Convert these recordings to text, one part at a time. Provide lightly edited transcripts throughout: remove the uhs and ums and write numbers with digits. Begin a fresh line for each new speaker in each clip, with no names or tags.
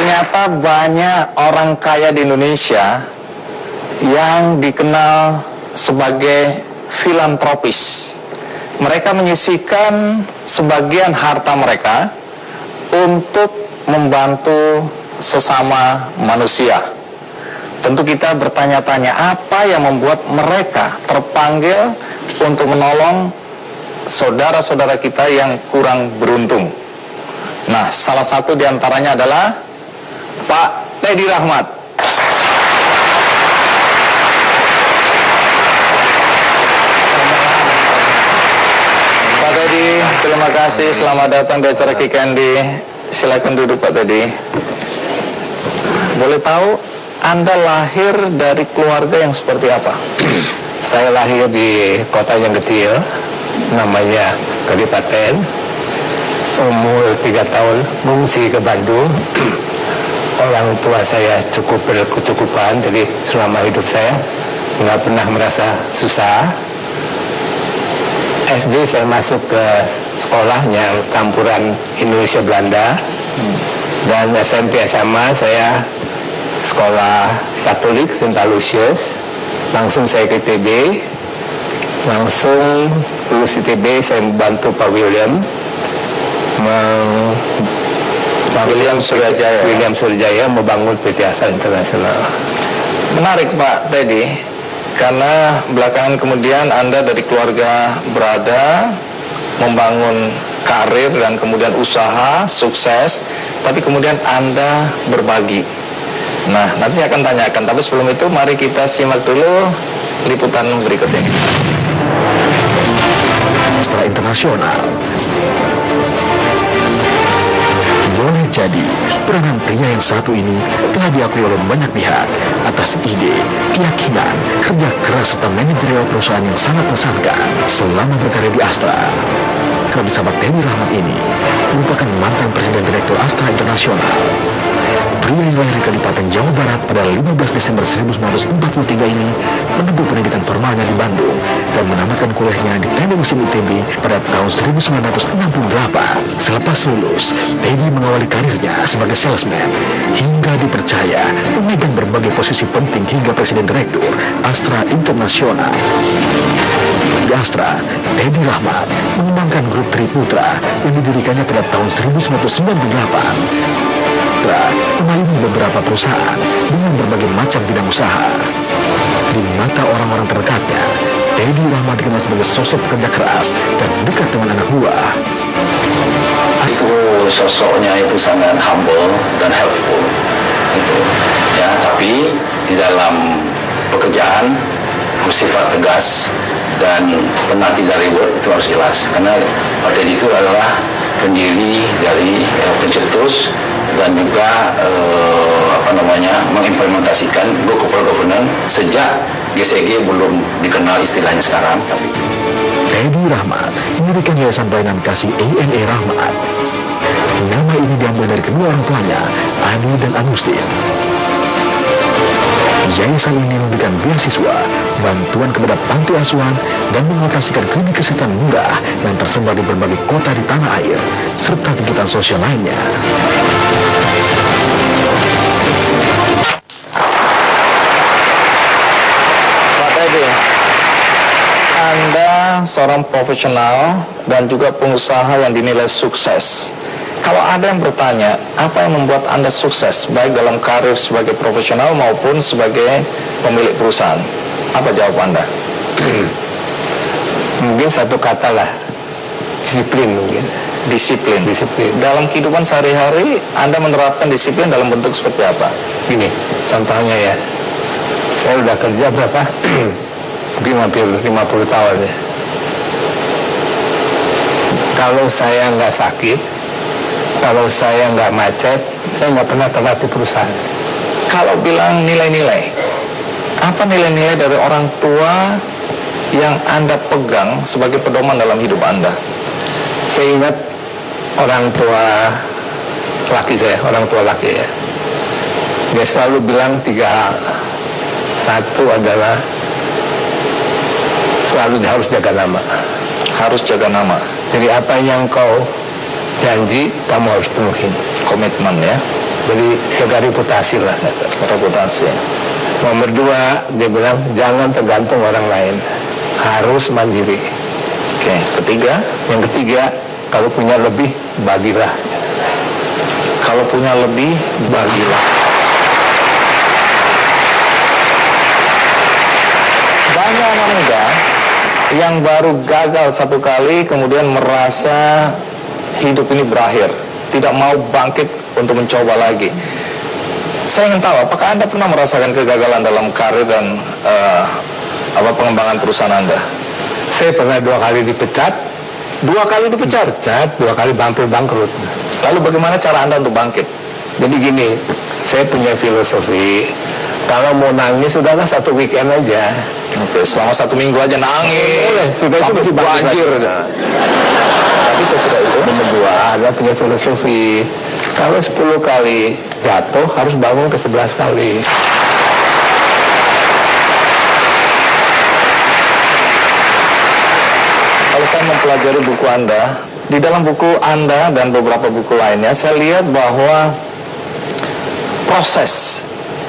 Ternyata banyak orang kaya di Indonesia yang dikenal sebagai filantropis. Mereka menyisihkan sebagian harta mereka untuk membantu sesama manusia. Tentu kita bertanya-tanya, apa yang membuat mereka terpanggil untuk menolong saudara-saudara kita yang kurang beruntung. Nah, salah satu diantaranya adalah Pak Teddy Rahmat. Pak Teddy, terima kasih. Selamat datang di acara Ki Kandi. Silakan duduk, Pak Teddy. Boleh tahu Anda lahir dari keluarga yang seperti apa?
Saya lahir di kota yang kecil, namanya Kadipaten. Umur 3 tahun mengungsi ke Bandung. Orang tua saya cukup berkecukupan, jadi selama hidup saya nggak pernah merasa susah. SD saya masuk ke sekolah yang campuran Indonesia Belanda, dan SMP SMA saya sekolah Katolik St. Aloysius. Langsung saya ke ITB, langsung lulus ITB saya membantu Pak William Surjaya membangun PT Astra Internasional.
Menarik, Pak Teddy, karena belakangan kemudian Anda dari keluarga berada membangun karir dan kemudian usaha sukses, tapi kemudian Anda berbagi. Nah, nanti saya akan tanyakan, tapi sebelum itu mari kita simak dulu liputan berikut ini.
Astra Internasional. Boleh jadi, peranan pria yang satu ini telah diakui oleh banyak pihak atas ide, keyakinan, kerja keras serta manajerial perusahaan yang sangat mengesankan selama berkarya di Astra. Kami sahabat Teddy Rahmat ini merupakan mantan Presiden Direktur Astra Internasional. Pria yang lahir di Kabupaten Jawa Barat pada 15 Desember 1943 ini menempuh pendidikan formalnya di Bandung dan menamatkan kuliahnya di Teknik Mesin ITB pada tahun 1968. Selepas lulus, Teddy mengawali karirnya sebagai salesman hingga dipercaya memegang berbagai posisi penting hingga Presiden Direktur Astra Internasional. Di Astra, Teddy Rahmat mengembangkan grup Triputra yang didirikannya pada tahun 1998. Melayani beberapa perusahaan dengan berbagai macam bidang usaha. Di mata orang-orang terdekatnya, Teddy Rahmat dikenal sebagai sosok pekerja keras dan dekat dengan anak buah.
Itu sosoknya itu sangat humble dan helpful, itu ya. Tapi di dalam pekerjaan bersifat tegas dan penanti dari reward itu harus jelas, karena Pak Teddy itu adalah pendiri dari pencetus dan juga mengimplementasikan Go Corporate Governance sejak GCG belum dikenal istilahnya sekarang. Tapi
Teddy Rahmat mendirikan Yayasan Pelayanan Kasih ANA Rahmat. Nama ini diambil dari kedua orang tuanya, Adi dan Agustin. Yayasan ini memberikan beasiswa, bantuan kepada panti asuhan, dan mengoperasikan klinik kesehatan murah yang tersebar di berbagai kota di tanah air, serta kegiatan sosial lainnya.
Pak Teddy, Anda seorang profesional dan juga pengusaha yang dinilai sukses. Kalau ada yang bertanya, apa yang membuat Anda sukses, baik dalam karir sebagai profesional maupun sebagai pemilik perusahaan? Apa jawab Anda?
Mungkin satu kata lah, disiplin mungkin.
Disiplin. Dalam kehidupan sehari-hari, Anda menerapkan disiplin dalam bentuk seperti apa?
Gini, contohnya ya, saya udah kerja berapa? Mungkin hampir 50 tahun ya. Kalau saya nggak sakit, kalau saya nggak macet, saya nggak pernah telat di perusahaan.
Kalau bilang nilai-nilai, apa nilai-nilai dari orang tua yang Anda pegang sebagai pedoman dalam hidup Anda?
Saya ingat orang tua laki ya. Dia selalu bilang 3 hal. Satu adalah selalu harus jaga nama.
Harus jaga nama.
Jadi apa yang kau janji, kamu harus penuhin.
Komitmen ya.
Jadi jaga reputasi lah.
Reputasi.
Nomor 2, dia bilang jangan tergantung orang lain, harus mandiri.
Oke. Ketiga,
Yang ketiga, kalau punya lebih, bagilah.
kalau punya lebih, bagilah. Banyak anak muda yang baru gagal satu kali kemudian merasa hidup ini berakhir, tidak mau bangkit untuk mencoba lagi. Saya ingin tahu, apakah Anda pernah merasakan kegagalan dalam karir dan pengembangan perusahaan Anda?
Saya pernah 2 kali dipecat.
2 kali dipecat.
2 kali hampir bangkrut.
Lalu bagaimana cara Anda untuk bangkit?
Jadi gini, saya punya filosofi, kalau mau nangis sudahlah 1 weekend aja.
Oke, selama 1 minggu aja nangis.
Boleh, sudah itu
sampai
masih
banjir. Tapi sesudah itu,
Nomor 2, ada punya filosofi, kalau 10 kali jatuh harus bangun ke 11 kali.
kalau saya mempelajari buku Anda, di dalam buku Anda dan beberapa buku lainnya, saya lihat bahwa proses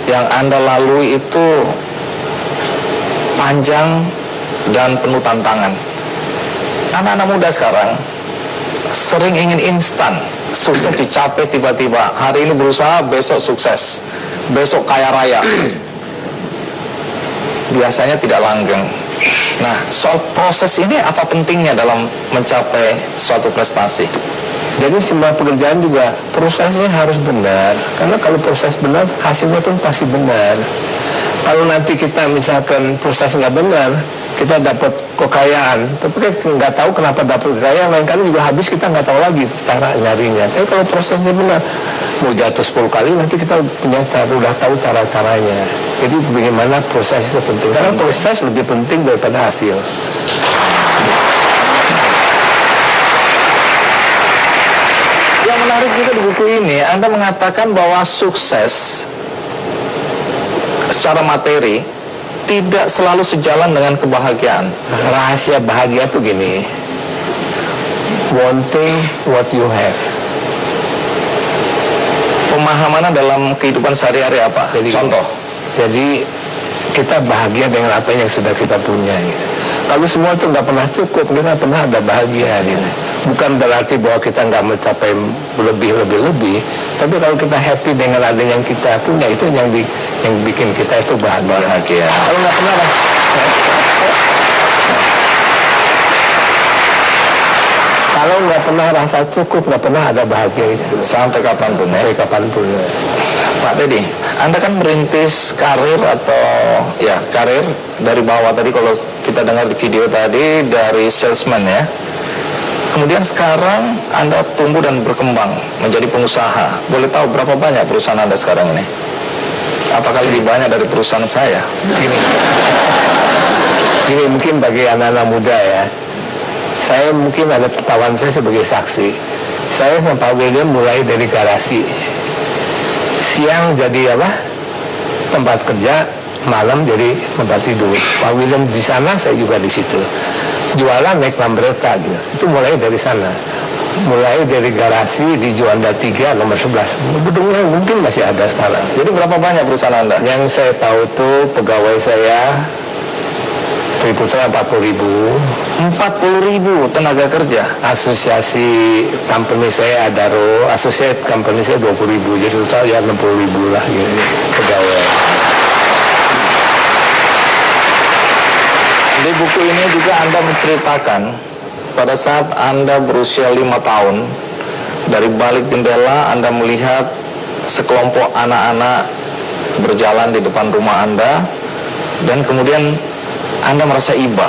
yang Anda lalui itu panjang dan penuh tantangan. Anak-anak muda sekarang sering ingin instan, sukses dicapai tiba-tiba. Hari ini berusaha, besok sukses, besok kaya raya. Biasanya tidak langgeng. Nah, soal proses ini apa pentingnya dalam mencapai suatu prestasi?
Jadi semua pekerjaan juga prosesnya harus benar. Karena kalau proses benar, hasilnya pun pasti benar. Kalau nanti kita misalkan proses nggak benar, kita dapat kekayaan, tapi kita nggak tahu kenapa dapat kekayaan, lain kali juga habis, kita nggak tahu lagi cara nyarinya. Tapi kalau prosesnya benar, mau jatuh 10 kali, nanti kita punya cara, udah tahu cara-caranya. Jadi bagaimana proses itu penting, karena proses lebih penting daripada hasil.
Yang menarik juga di buku ini, Anda mengatakan bahwa sukses secara materi tidak selalu sejalan dengan kebahagiaan.
Rahasia bahagia tuh gini, wanting what you have.
Pemahamannya dalam kehidupan sehari-hari apa? Contoh.
Jadi kita bahagia dengan apa yang sudah kita punya gitu. Kalau semua itu nggak pernah cukup, kita nggak pernah ada bahagia gitu. Bukan berarti bahwa kita nggak mencapai lebih, tapi kalau kita happy dengan ada yang kita punya, itu yang bikin kita itu bahagia. Kalau nggak pernah kalau nggak pernah rasa cukup, nggak pernah ada bahagia itu
Sampai kapanpun ya.
sampai kapanpun.
Pak Teddy, Anda kan merintis karir atau ya karir dari bawah tadi, kalau kita dengar di video tadi dari salesman ya. Kemudian sekarang Anda tumbuh dan berkembang menjadi pengusaha. Boleh tahu berapa banyak perusahaan Anda sekarang ini? Apakah lebih banyak dari perusahaan saya?
Ini mungkin bagi anak-anak muda ya. Saya mungkin ada pengetahuan saya sebagai saksi. Saya sama Pak William mulai dari garasi. Siang jadi tempat kerja, malam jadi tempat tidur. Pak William di sana, saya juga di situ. Jualan naik lambretta gitu. Itu mulai dari sana. Mulai dari garasi di Juanda 3 nomor 11. Gedungnya mungkin masih ada sekarang.
Jadi berapa banyak perusahaan Anda?
Yang saya tahu tuh pegawai saya Triputra 40.000.
40.000 tenaga kerja.
Asosiasi company saya Adaro, asosiasi company saya 20.000, jadi total ya 60.000 lah gitu pegawai.
Di buku ini juga Anda menceritakan pada saat Anda berusia 5 tahun, dari balik jendela Anda melihat sekelompok anak-anak berjalan di depan rumah Anda, dan kemudian Anda merasa iba.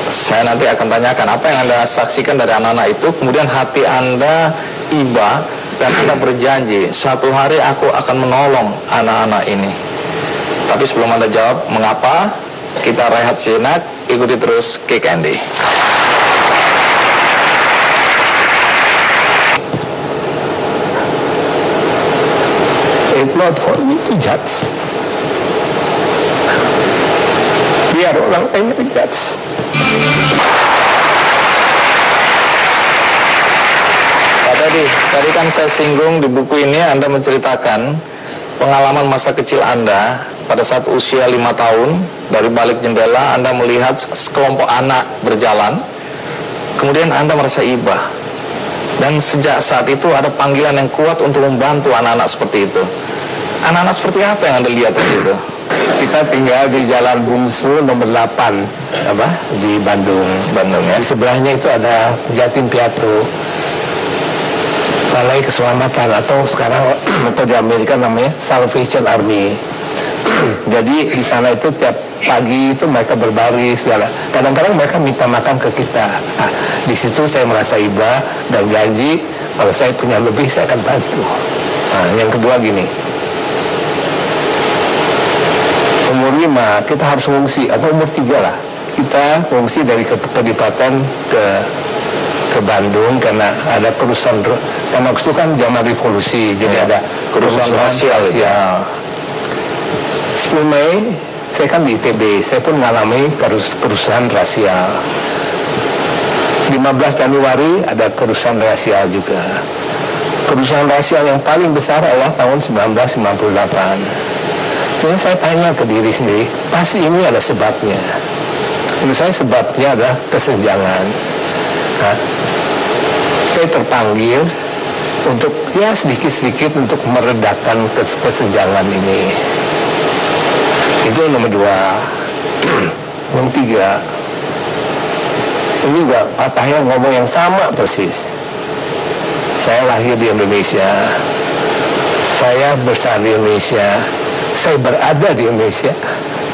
Saya nanti akan tanyakan apa yang Anda saksikan dari anak-anak itu. Kemudian hati Anda iba dan Anda berjanji, suatu hari aku akan menolong anak-anak ini. Tapi sebelum Anda jawab mengapa, kita rehat sejenak, ikuti terus Kick Andy.
It's not for me to judge. Biar orang lain yang judge.
Pak Tadi kan saya singgung di buku ini Anda menceritakan pengalaman masa kecil Anda pada saat usia 5 tahun. Dari balik jendela Anda melihat sekelompok anak berjalan, kemudian Anda merasa iba. Dan sejak saat itu ada panggilan yang kuat untuk membantu anak-anak seperti itu. Anak-anak seperti apa yang Anda lihat waktu itu?
Kita tinggal di Jalan Bungsu nomor 8 di Bandung ya. Di sebelahnya itu ada Yatim Piatu, Balai Keselamatan, atau sekarang atau di Amerika namanya Salvation Army. Jadi di sana itu tiap pagi itu mereka berbaris segala. Kadang-kadang mereka minta makan ke kita. Nah, di situ saya merasa iba dan janji kalau saya punya lebih saya akan bantu. Nah, yang kedua gini, umur 5 kita harus mengungsi, atau umur 3 lah. Kita mengungsi dari Kedipaten ke Bandung karena ada kerusuhan. Karena itu kan zaman revolusi, jadi ada kerusuhan rasial. 10 Mei saya kan di ITB, saya pun mengalami kerusuhan rasial. 15 Januari ada kerusuhan rasial juga. Kerusuhan rasial yang paling besar adalah tahun 1998. Jadi saya tanya ke diri sendiri, pasti ini ada sebabnya. Menurut saya sebabnya adalah kesenjangan. Nah, saya terpanggil untuk sedikit-sedikit untuk meredakan kesenjangan ini. Itu nomor 2. Yang 3, ini juga patahnya ngomong yang sama persis. Saya lahir di Indonesia, saya besar di Indonesia, saya berada di Indonesia,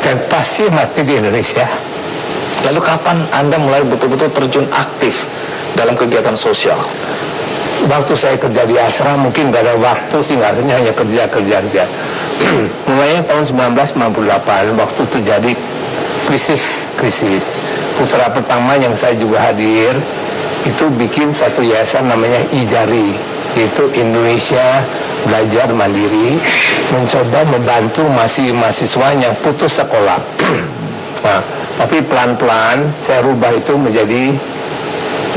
dan pasti mati di Indonesia.
Lalu kapan Anda mulai betul-betul terjun aktif dalam kegiatan sosial?
Waktu saya kerja di asrama mungkin gak ada waktu sih, hanya kerja. Mulainya tahun 1998 waktu terjadi krisis. Putra pertama yang saya juga hadir itu bikin satu yayasan namanya IJARI, yaitu Indonesia Belajar Mandiri, mencoba membantu mahasiswa yang putus sekolah. Nah, tapi pelan-pelan saya rubah itu menjadi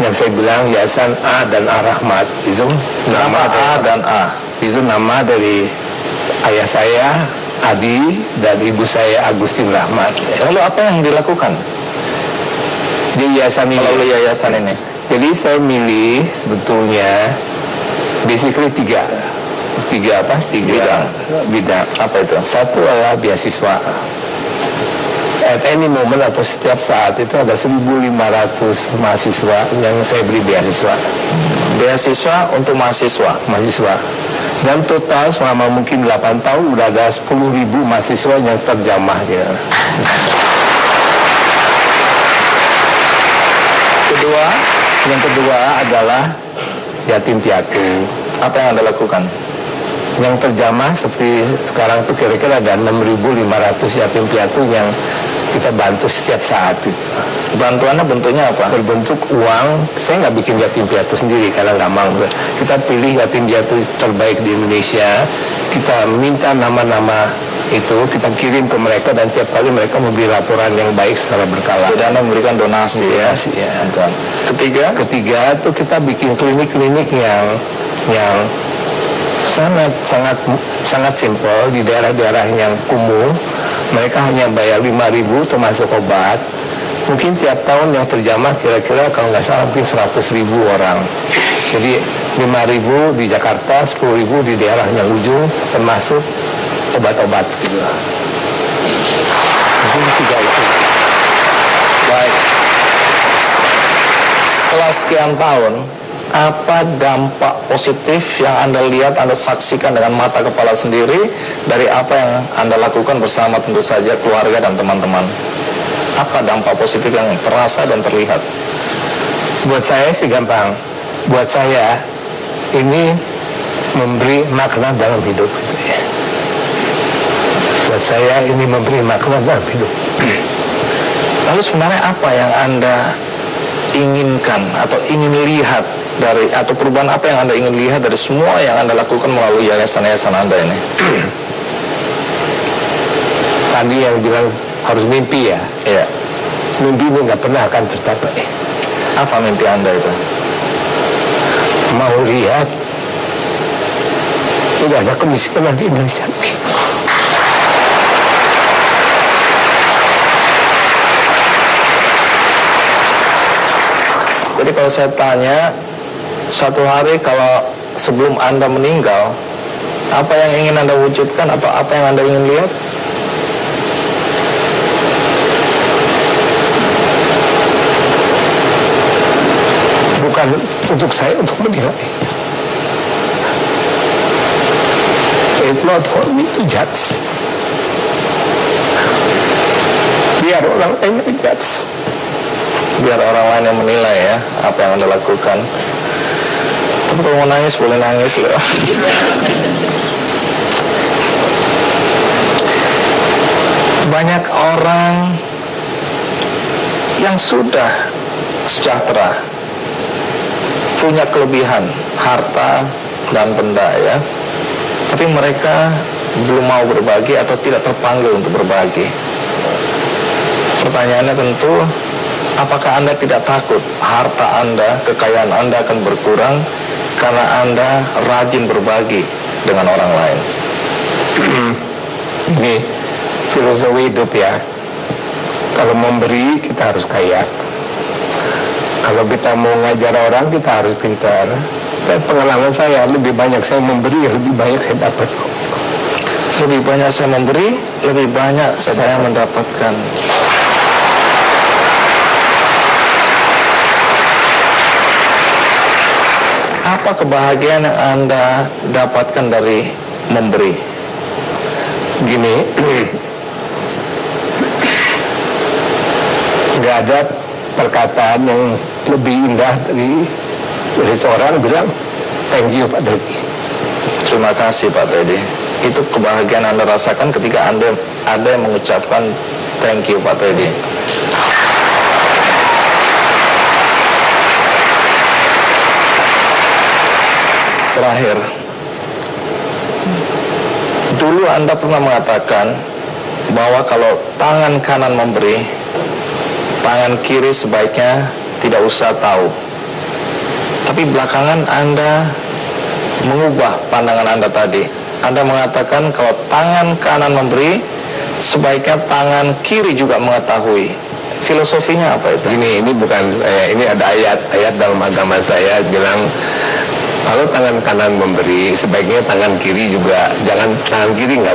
yang saya bilang Yayasan A dan A Rahmat. Itu nama
A dan A.
Itu nama dari ayah saya Adi dan ibu saya Agustin Rahmat.
Lalu apa yang dilakukan
di yayasan ini?
Melalui yayasan ini.
Jadi saya milih sebetulnya basically tiga bidang.
Apa itu?
Satu adalah beasiswa. At any moment atau setiap saat itu ada 1.500 mahasiswa yang saya beri beasiswa.
Beasiswa untuk mahasiswa.
Dan total selama mungkin 8 tahun udah ada 10.000 mahasiswa yang terjamah ya. Yang kedua adalah yatim piatu.
Apa yang Anda lakukan?
Yang terjamah seperti sekarang tuh kira-kira ada 6.500 yatim piatu yang kita bantu setiap saat itu.
Bantuannya bentuknya apa?
Berbentuk uang. Saya nggak bikin yatim piatu sendiri karena nggak mampu. Kita pilih yatim piatu terbaik di Indonesia. Kita minta nama-nama itu, kita kirim ke mereka, dan tiap kali mereka memberi laporan yang baik secara berkala.
Jadi Anda memberikan donasi ya.
Ketiga itu kita bikin klinik-klinik yang sangat simpel di daerah-daerah yang kumuh. Mereka hanya bayar 5.000 termasuk obat. Mungkin tiap tahun yang terjamah kira-kira kalau nggak salah mungkin 100.000 orang. Jadi 5.000 di Jakarta, 10.000 di daerah yang ujung termasuk obat-obat gitu. Mungkin 3 itu.
Baik. Setelah sekian tahun, apa dampak positif yang Anda lihat, Anda saksikan dengan mata kepala sendiri dari apa yang Anda lakukan bersama tentu saja keluarga dan teman-teman? Apa dampak positif yang terasa dan terlihat?
Buat saya sih gampang. Buat saya ini memberi makna dalam hidup. Buat saya ini memberi makna dalam hidup.
Lalu sebenarnya apa yang Anda inginkan atau ingin lihat dari, atau perubahan apa yang Anda ingin lihat dari semua yang Anda lakukan melalui yayasan-yayasan Anda ini?
Tadi yang bilang harus mimpi ya.
Iya.
Mimpi ini nggak pernah akan tercapai.
Apa mimpi Anda itu?
mau lihat tidak ada kemiskinan di Indonesia.
Jadi kalau saya tanya, suatu hari kalau sebelum Anda meninggal, apa yang ingin Anda wujudkan atau apa yang Anda ingin lihat?
Bukan untuk saya untuk menilai. It's not for me to judge. Biar orang lain yang judge.
Biar orang lain yang menilai ya apa yang Anda lakukan. Tapi kalau mau nangis boleh nangis loh. Banyak orang yang sudah sejahtera, punya kelebihan harta dan benda ya, tapi mereka belum mau berbagi atau tidak terpanggil untuk berbagi. Pertanyaannya tentu, apakah Anda tidak takut harta Anda, kekayaan Anda akan berkurang karena Anda rajin berbagi dengan orang lain?
Ini filosofi hidup ya. Kalau memberi kita harus kaya. Kalau kita mau ngajar orang kita harus pintar. Dan pengalaman saya lebih banyak saya memberi, lebih banyak saya dapat.
Lebih banyak saya memberi, lebih banyak saya mendapatkan. Apa kebahagiaan yang Anda dapatkan dari memberi?
Gini, nggak ada perkataan yang lebih indah dari seorang bilang thank you Pak Teddy.
Terima kasih Pak Teddy. Itu kebahagiaan Anda rasakan ketika Anda ada yang mengucapkan thank you Pak Teddy. Terakhir, dulu Anda pernah mengatakan bahwa kalau tangan kanan memberi, tangan kiri sebaiknya tidak usah tahu. Tapi belakangan Anda mengubah pandangan Anda tadi. Anda mengatakan kalau tangan kanan memberi, sebaiknya tangan kiri juga mengetahui. Filosofinya apa itu?
Ini bukan saya, ini ada ayat dalam agama saya bilang kalau tangan kanan memberi, sebaiknya tangan kiri juga, jangan tangan kiri nggak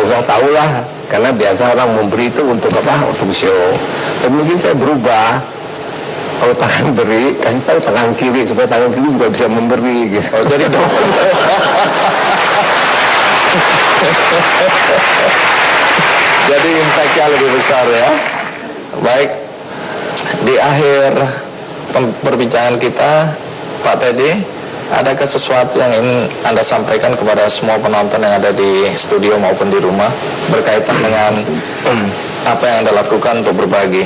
usah tahu lah, karena biasa orang memberi itu untuk apa? Untuk show. Dan mungkin saya berubah, kalau tangan beri kasih tahu tangan kiri supaya tangan kiri juga bisa memberi gitu.
Oh, jadi dong. Jadi impact-nya lebih besar ya. Baik, di akhir perbincangan kita, Pak Teddy, adakah sesuatu yang ingin Anda sampaikan kepada semua penonton yang ada di studio maupun di rumah berkaitan dengan apa yang Anda lakukan untuk berbagi?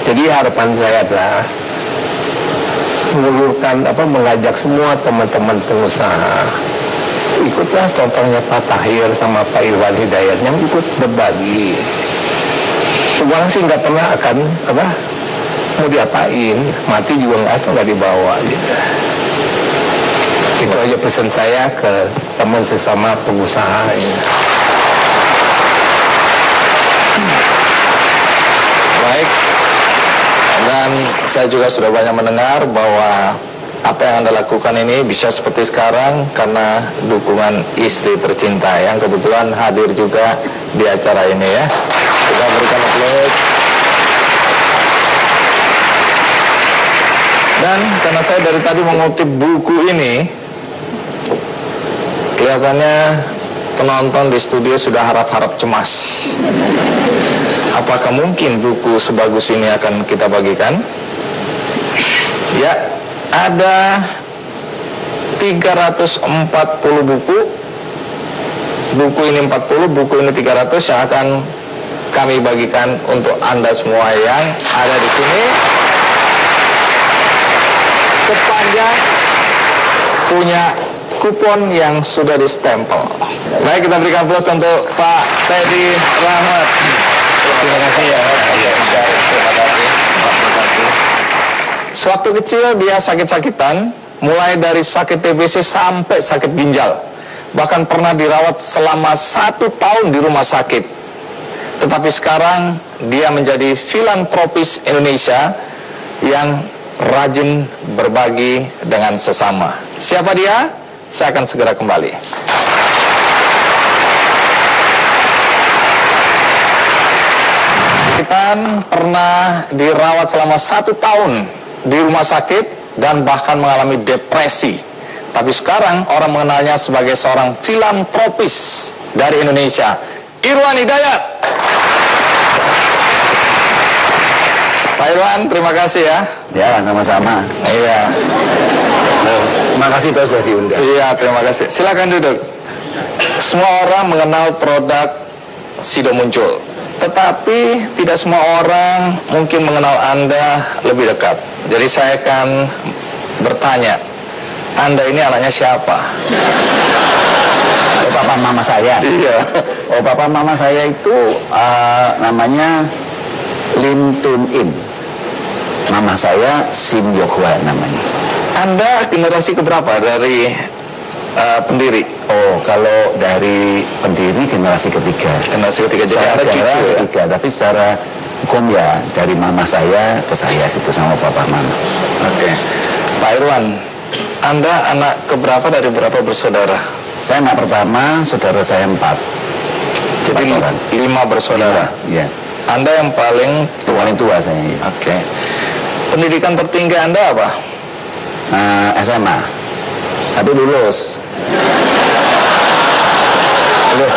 Jadi harapan saya adalah mengajak semua teman-teman pengusaha ikutlah contohnya Pak Tahir sama Pak Irwan Hidayat yang ikut berbagi. Uang sih nggak pernah akan mau diapain, mati juga nggak dibawa gitu. Itu aja pesan saya ke teman sesama pengusaha ini.
Baik, dan saya juga sudah banyak mendengar bahwa apa yang Anda lakukan ini bisa seperti sekarang karena dukungan istri tercinta yang kebetulan hadir juga di acara ini ya. Kita berikan aplaus. Dan karena saya dari tadi mengutip buku ini, kelihatannya penonton di studio sudah harap-harap cemas. Apakah mungkin buku sebagus ini akan kita bagikan? Ya, ada 340 buku. Buku ini 40, buku ini 300 yang akan kami bagikan untuk Anda semua yang ada di sini. Sepanjang punya kupon yang sudah distempel. Baik, kita berikan aplaus untuk Pak Teddy Rahmat.
Terima kasih ya.
Terima kasih. Sewaktu kecil dia sakit-sakitan mulai dari sakit TBC sampai sakit ginjal. Bahkan pernah dirawat selama 1 tahun di rumah sakit. Tetapi sekarang dia menjadi filantropis Indonesia yang rajin berbagi dengan sesama. Siapa dia? Saya akan segera kembali. Kita pernah dirawat selama 1 tahun di rumah sakit dan bahkan mengalami depresi. Tapi sekarang orang mengenalnya sebagai seorang filantropis dari Indonesia, Irwan Hidayat. Pak Irwan, terima kasih ya.
Ya, sama-sama.
Iya.
Terima kasih Pak sudah diundang.
Iya, terima kasih. Silakan duduk. Semua orang mengenal produk Sido Muncul, tetapi tidak semua orang mungkin mengenal Anda lebih dekat. Jadi saya akan bertanya, Anda ini anaknya siapa?
Oh, papa mama saya.
Iya.
Oh, papa mama saya itu namanya Lim Tun In. Mama saya Sim Yokhwa namanya.
Anda generasi keberapa dari pendiri?
Oh, kalau dari pendiri generasi ketiga.
Generasi ketiga. Jadi
Saya
Anda cucu ya?
ketiga, tapi secara hukum ya dari mama saya ke saya gitu sama papa mama.
Oke. Pak Irwan, Anda anak keberapa dari berapa bersaudara?
Saya anak pertama, saudara saya 4.
Jadi 5 bersaudara.
Iya.
Anda yang paling
Paling tua saya. Iya.
Oke. Pendidikan tertinggi Anda apa?
SMA. Tapi lulus. Loh,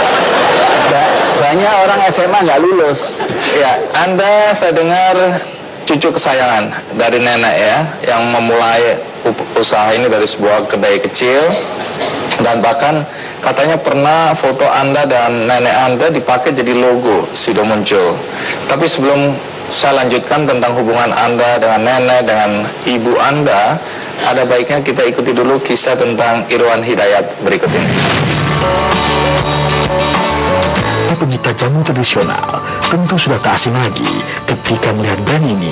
banyak orang SMA nggak lulus.
Ya, Anda saya dengar cucu kesayangan dari nenek ya, yang memulai usaha ini dari sebuah kedai kecil, dan bahkan katanya pernah foto Anda dan nenek Anda dipakai jadi logo Sido Muncul. Tapi sebelum saya lanjutkan tentang hubungan Anda dengan nenek, dengan ibu Anda, ada baiknya kita ikuti dulu kisah tentang Irwan Hidayat berikut ini.
Pencinta jamu tradisional tentu sudah tak asing lagi ketika melihat brand ini.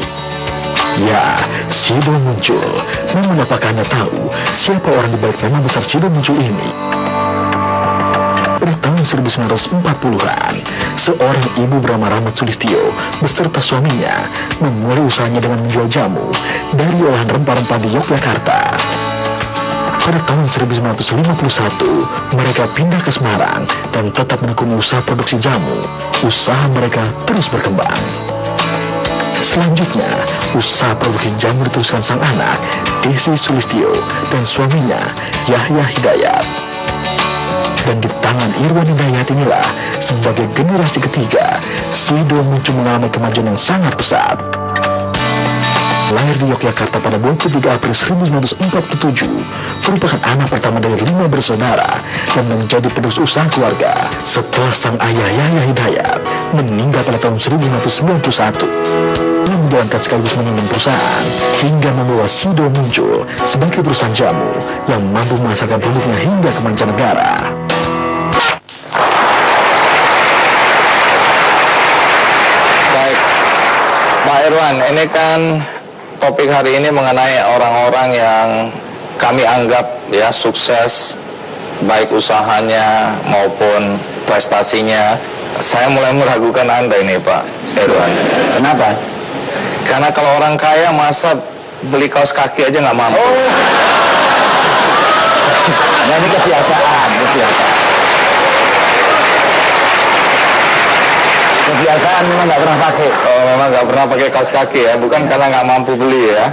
Ya, Sido Muncul. Namun apakah Anda tahu siapa orang di balik nama besar Sido Muncul ini? Pada tahun 1940-an, seorang ibu bernama Rahmat Sulistyo beserta suaminya memulai usahanya dengan menjual jamu dari olahan rempah-rempah di Yogyakarta. Pada tahun 1951, mereka pindah ke Semarang dan tetap menekuni usaha produksi jamu. Usaha mereka terus berkembang. Selanjutnya, usaha produksi jamu diteruskan sang anak, Desi Sulistyo, dan suaminya, Yahya Hidayat. Dan di tangan Irwan Hidayat inilah, sebagai generasi ketiga, Sido Muncul mengalami kemajuan yang sangat pesat. Lahir di Yogyakarta pada 23 April 1947, merupakan anak pertama dari 5 bersaudara dan menjadi penerus usaha keluarga setelah sang ayah Yahya Hidayat meninggal pada tahun 1991. Ia menjalankan sekaligus memimpin perusahaan hingga membawa Sido Muncul sebagai perusahaan jamu yang mampu memasarkan produknya hingga ke mancanegara.
Baik, Pak Irwan, ini kan topik hari ini mengenai orang-orang yang kami anggap ya sukses, baik usahanya maupun prestasinya. Saya mulai meragukan Anda ini, Pak Irwan.
Kenapa?
Karena kalau orang kaya masa beli kaos kaki aja nggak mampu.
Nah, ini kebiasaan. Kebiasaan memang nggak pernah pakai.
Oh, memang nggak pernah pakai kaos kaki ya, bukan karena nggak mampu beli ya?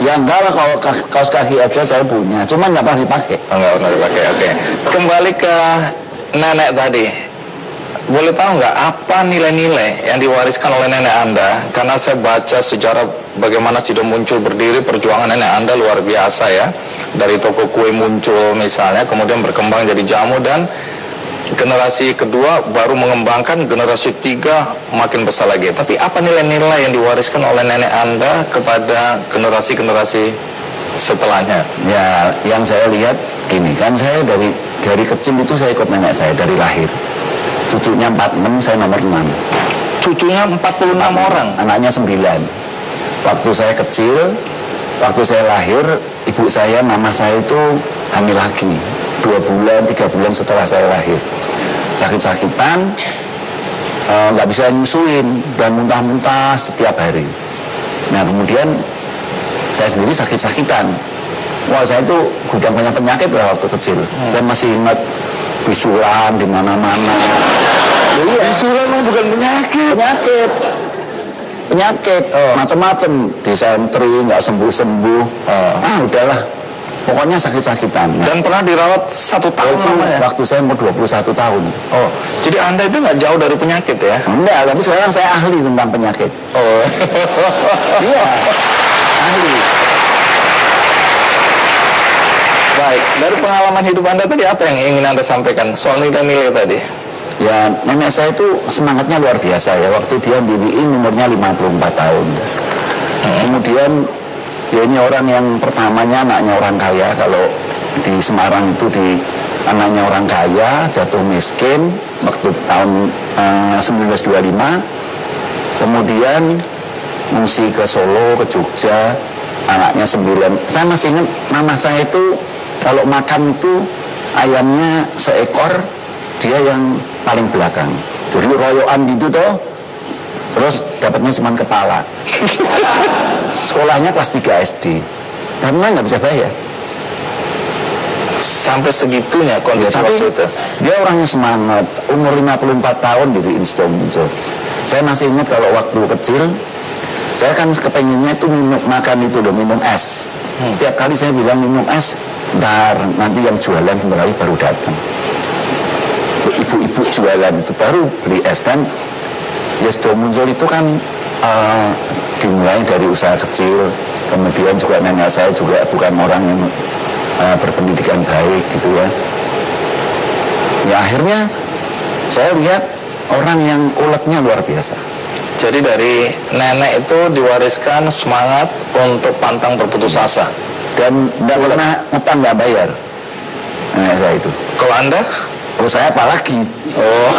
Ya enggak lah, kalau kaos kaki aja saya punya, cuma nggak pernah dipakai.
Oh, nggak pernah dipakai, oke. Kembali ke nenek tadi. Boleh tahu nggak apa nilai-nilai yang diwariskan oleh nenek Anda? Karena saya baca sejarah bagaimana Sido Muncul berdiri, perjuangan nenek Anda luar biasa ya. Dari toko kue Muncul misalnya, kemudian berkembang jadi jamu, dan generasi kedua baru mengembangkan, generasi tiga makin besar lagi. Tapi apa nilai-nilai yang diwariskan oleh nenek Anda kepada generasi-generasi setelahnya?
Ya, yang saya lihat ini kan, saya dari kecil itu saya ikut nenek saya dari lahir. Cucunya 46, saya nomor 6.
Cucunya 46 orang.
Anaknya 9. Waktu saya kecil,
waktu saya lahir, ibu saya, mama saya itu hamil lagi 2 bulan, 3 bulan setelah saya lahir. Sakit-sakitan, nggak bisa nyusuin dan muntah-muntah setiap hari. Nah kemudian saya sendiri sakit-sakitan. Wah, saya itu gudang banyak penyakit lah waktu kecil. Saya masih ingat bisulan di mana-mana. Iya.
Bisulan mah bukan penyakit.
Penyakit, macam-macam, disentri, nggak sembuh-sembuh. Udahlah, pokoknya sakit-sakitan. Nah,
Dan pernah dirawat 1 tahun
itu
lamanya.
waktu saya umur 21 tahun.
Oh, jadi Anda itu nggak jauh dari penyakit ya?
Enggak, tapi sekarang saya ahli tentang penyakit.
Oh.
Iya, ahli.
Baik, dari pengalaman hidup Anda tadi apa yang ingin Anda sampaikan soal nilai-nilai tadi?
Ya, nenek saya itu semangatnya luar biasa ya. Waktu dia diriin umurnya 54 tahun. Kemudian dia ini orang yang pertamanya anaknya orang kaya. Kalau di Semarang itu anaknya orang kaya, jatuh miskin waktu tahun 1925. Kemudian ngungsi ke Solo, ke Jogja, anaknya 9. Saya masih ingat mama saya itu kalau makan itu ayamnya seekor, dia yang paling belakang. Jadi royoan gitu toh, terus dapatnya cuma kepala. Sekolahnya kelas 3 SD karena nggak bisa bayar.
Sampai segitunya kondisi
Tapi
waktu itu.
dia orangnya semangat. Umur 54 tahun diriin Muncul. Saya masih ingat kalau waktu kecil, saya kan kepengennya itu makan itu loh, minum es. Setiap kali saya bilang minum es, ntar nanti yang jualan kembali baru datang. Ibu-ibu jualan itu baru beli es. Dan Muncul itu kan dimulai dari usaha kecil. Kemudian juga nenek saya juga bukan orang yang berpendidikan baik gitu ya. Ya akhirnya saya lihat orang yang uletnya luar biasa.
Jadi dari nenek itu diwariskan semangat untuk pantang berputus asa.
Dan tidak pernah ngutang nggak bayar nenek saya itu.
Kalau Anda?
Oh, saya apalagi? Oh,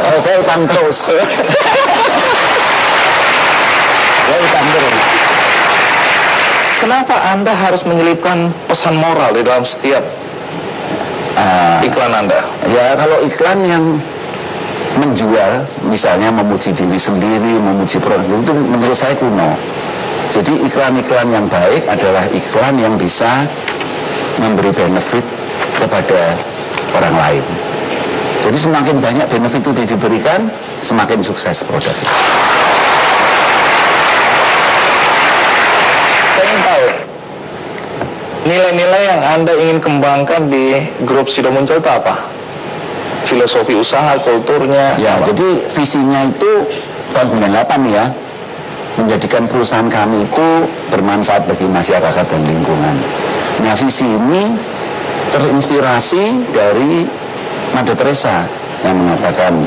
oh saya utang terus. Saya utang terus.
Kenapa Anda harus menyelipkan pesan moral di dalam setiap iklan Anda?
Ya kalau iklan yang menjual, misalnya memuji diri sendiri, memuji produk itu menurut saya kuno. Jadi iklan-iklan yang baik adalah iklan yang bisa memberi benefit kepada orang lain. Jadi semakin banyak benefit itu diberikan, semakin sukses produk.
Saya ingin tahu nilai-nilai yang Anda ingin kembangkan di grup Sido Muncul itu apa? Filosofi usaha, kulturnya.
Ya,
apa?
jadi visinya itu tahun 98 ya, menjadikan perusahaan kami itu bermanfaat bagi masyarakat dan lingkungan. Nah, visi ini terinspirasi dari Mother Teresa yang mengatakan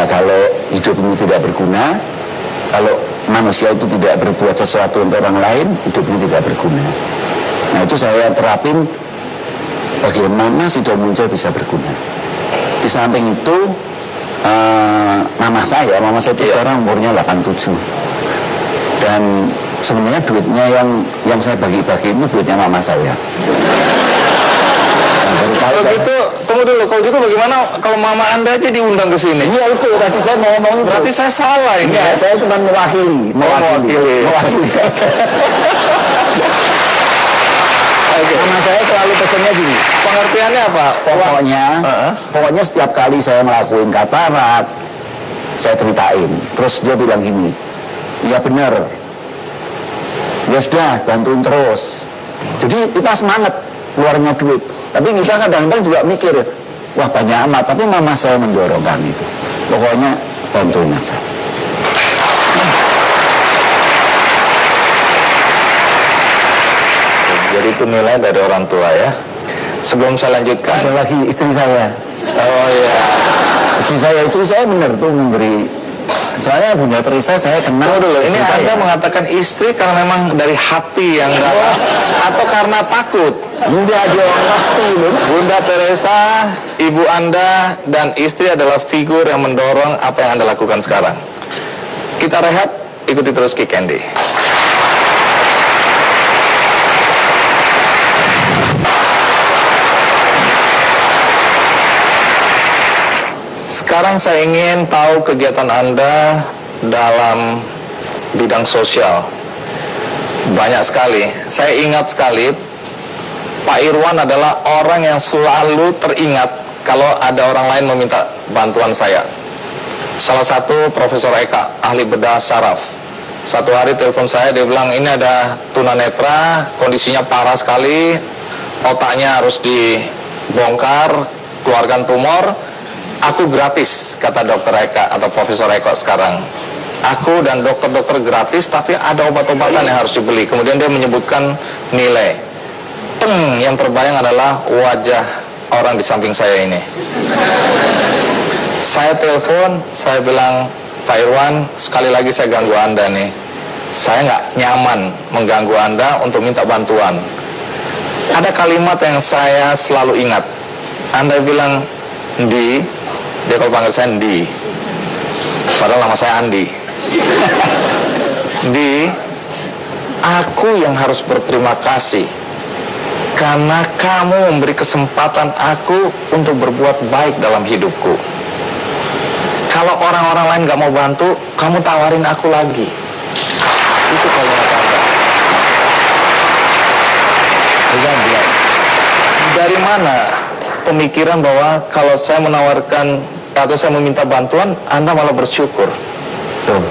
kalau hidup ini tidak berguna, kalau manusia itu tidak berbuat sesuatu untuk orang lain, hidup ini tidak berguna. Nah, itu saya terapin bagaimana Sido Muncul bisa berguna. Di samping itu mama saya itu sekarang umurnya 87. Dan sebenarnya duitnya yang saya bagi-bagi itu duitnya mama saya.
Kalau gitu, tunggu dulu. Kalau gitu bagaimana kalau mama Anda aja diundang ke sini?
Iya itu, tadi saya mau ngomong itu.
Berarti saya salah ini.
Enggak, saya cuma mewakili. Mama saya selalu pesannya gini.
Pengertiannya apa?
Pokoknya setiap kali saya ngelakuin katarak, saya ceritain. Terus dia bilang gini, iya benar. Ya sudah, bantuin terus. Jadi kita semangat keluarnya duit. Tapi kita kadang-kadang juga mikir, wah banyak amat. Tapi mama saya mendorong kami itu. Pokoknya bantuin aja.
Jadi itu nilai dari orang tua ya. Sebelum saya lanjutkan,
Ada lagi istri saya.
oh iya.
Istri saya benar tuh memberi. Saya Bunda Teresa saya kenal
Tunggu dulu, ini
istri
Anda
saya.
mengatakan istri karena memang dari hati yang dalam atau karena takut?
Enggak dong, pasti loh.
Bunda Teresa, ibu Anda dan istri adalah figur yang mendorong apa yang Anda lakukan sekarang. Kita rehat, ikuti terus Kick Candy. Sekarang saya ingin tahu kegiatan Anda dalam bidang sosial. Banyak sekali. Saya ingat sekali, Pak Irwan adalah orang yang selalu teringat kalau ada orang lain meminta bantuan saya. Salah satu Profesor Eka, ahli bedah saraf. Satu hari telepon saya, dia bilang ini ada tunanetra, kondisinya parah sekali, otaknya harus dibongkar, keluarkan tumor. Aku gratis, kata dokter Eka atau Profesor Eka sekarang. Aku dan dokter-dokter gratis, tapi ada obat-obatan yang harus dibeli. Kemudian dia menyebutkan nilai. Yang terbayang adalah wajah orang di samping saya ini. Saya telepon, saya bilang, Pak Irwan, sekali lagi saya ganggu Anda nih. Saya nggak nyaman mengganggu Anda untuk minta bantuan. Ada kalimat yang saya selalu ingat. Anda bilang, Ndi, dia kalau panggil saya Ndi, padahal nama saya Andi. Ndi, aku yang harus berterima kasih karena kamu memberi kesempatan aku untuk berbuat baik dalam hidupku. Kalau orang-orang lain gak mau bantu, kamu tawarin aku lagi. Itu kalimat Anda. Dari mana pemikiran bahwa kalau saya menawarkan atau saya meminta bantuan, Anda malah bersyukur?
Tuh,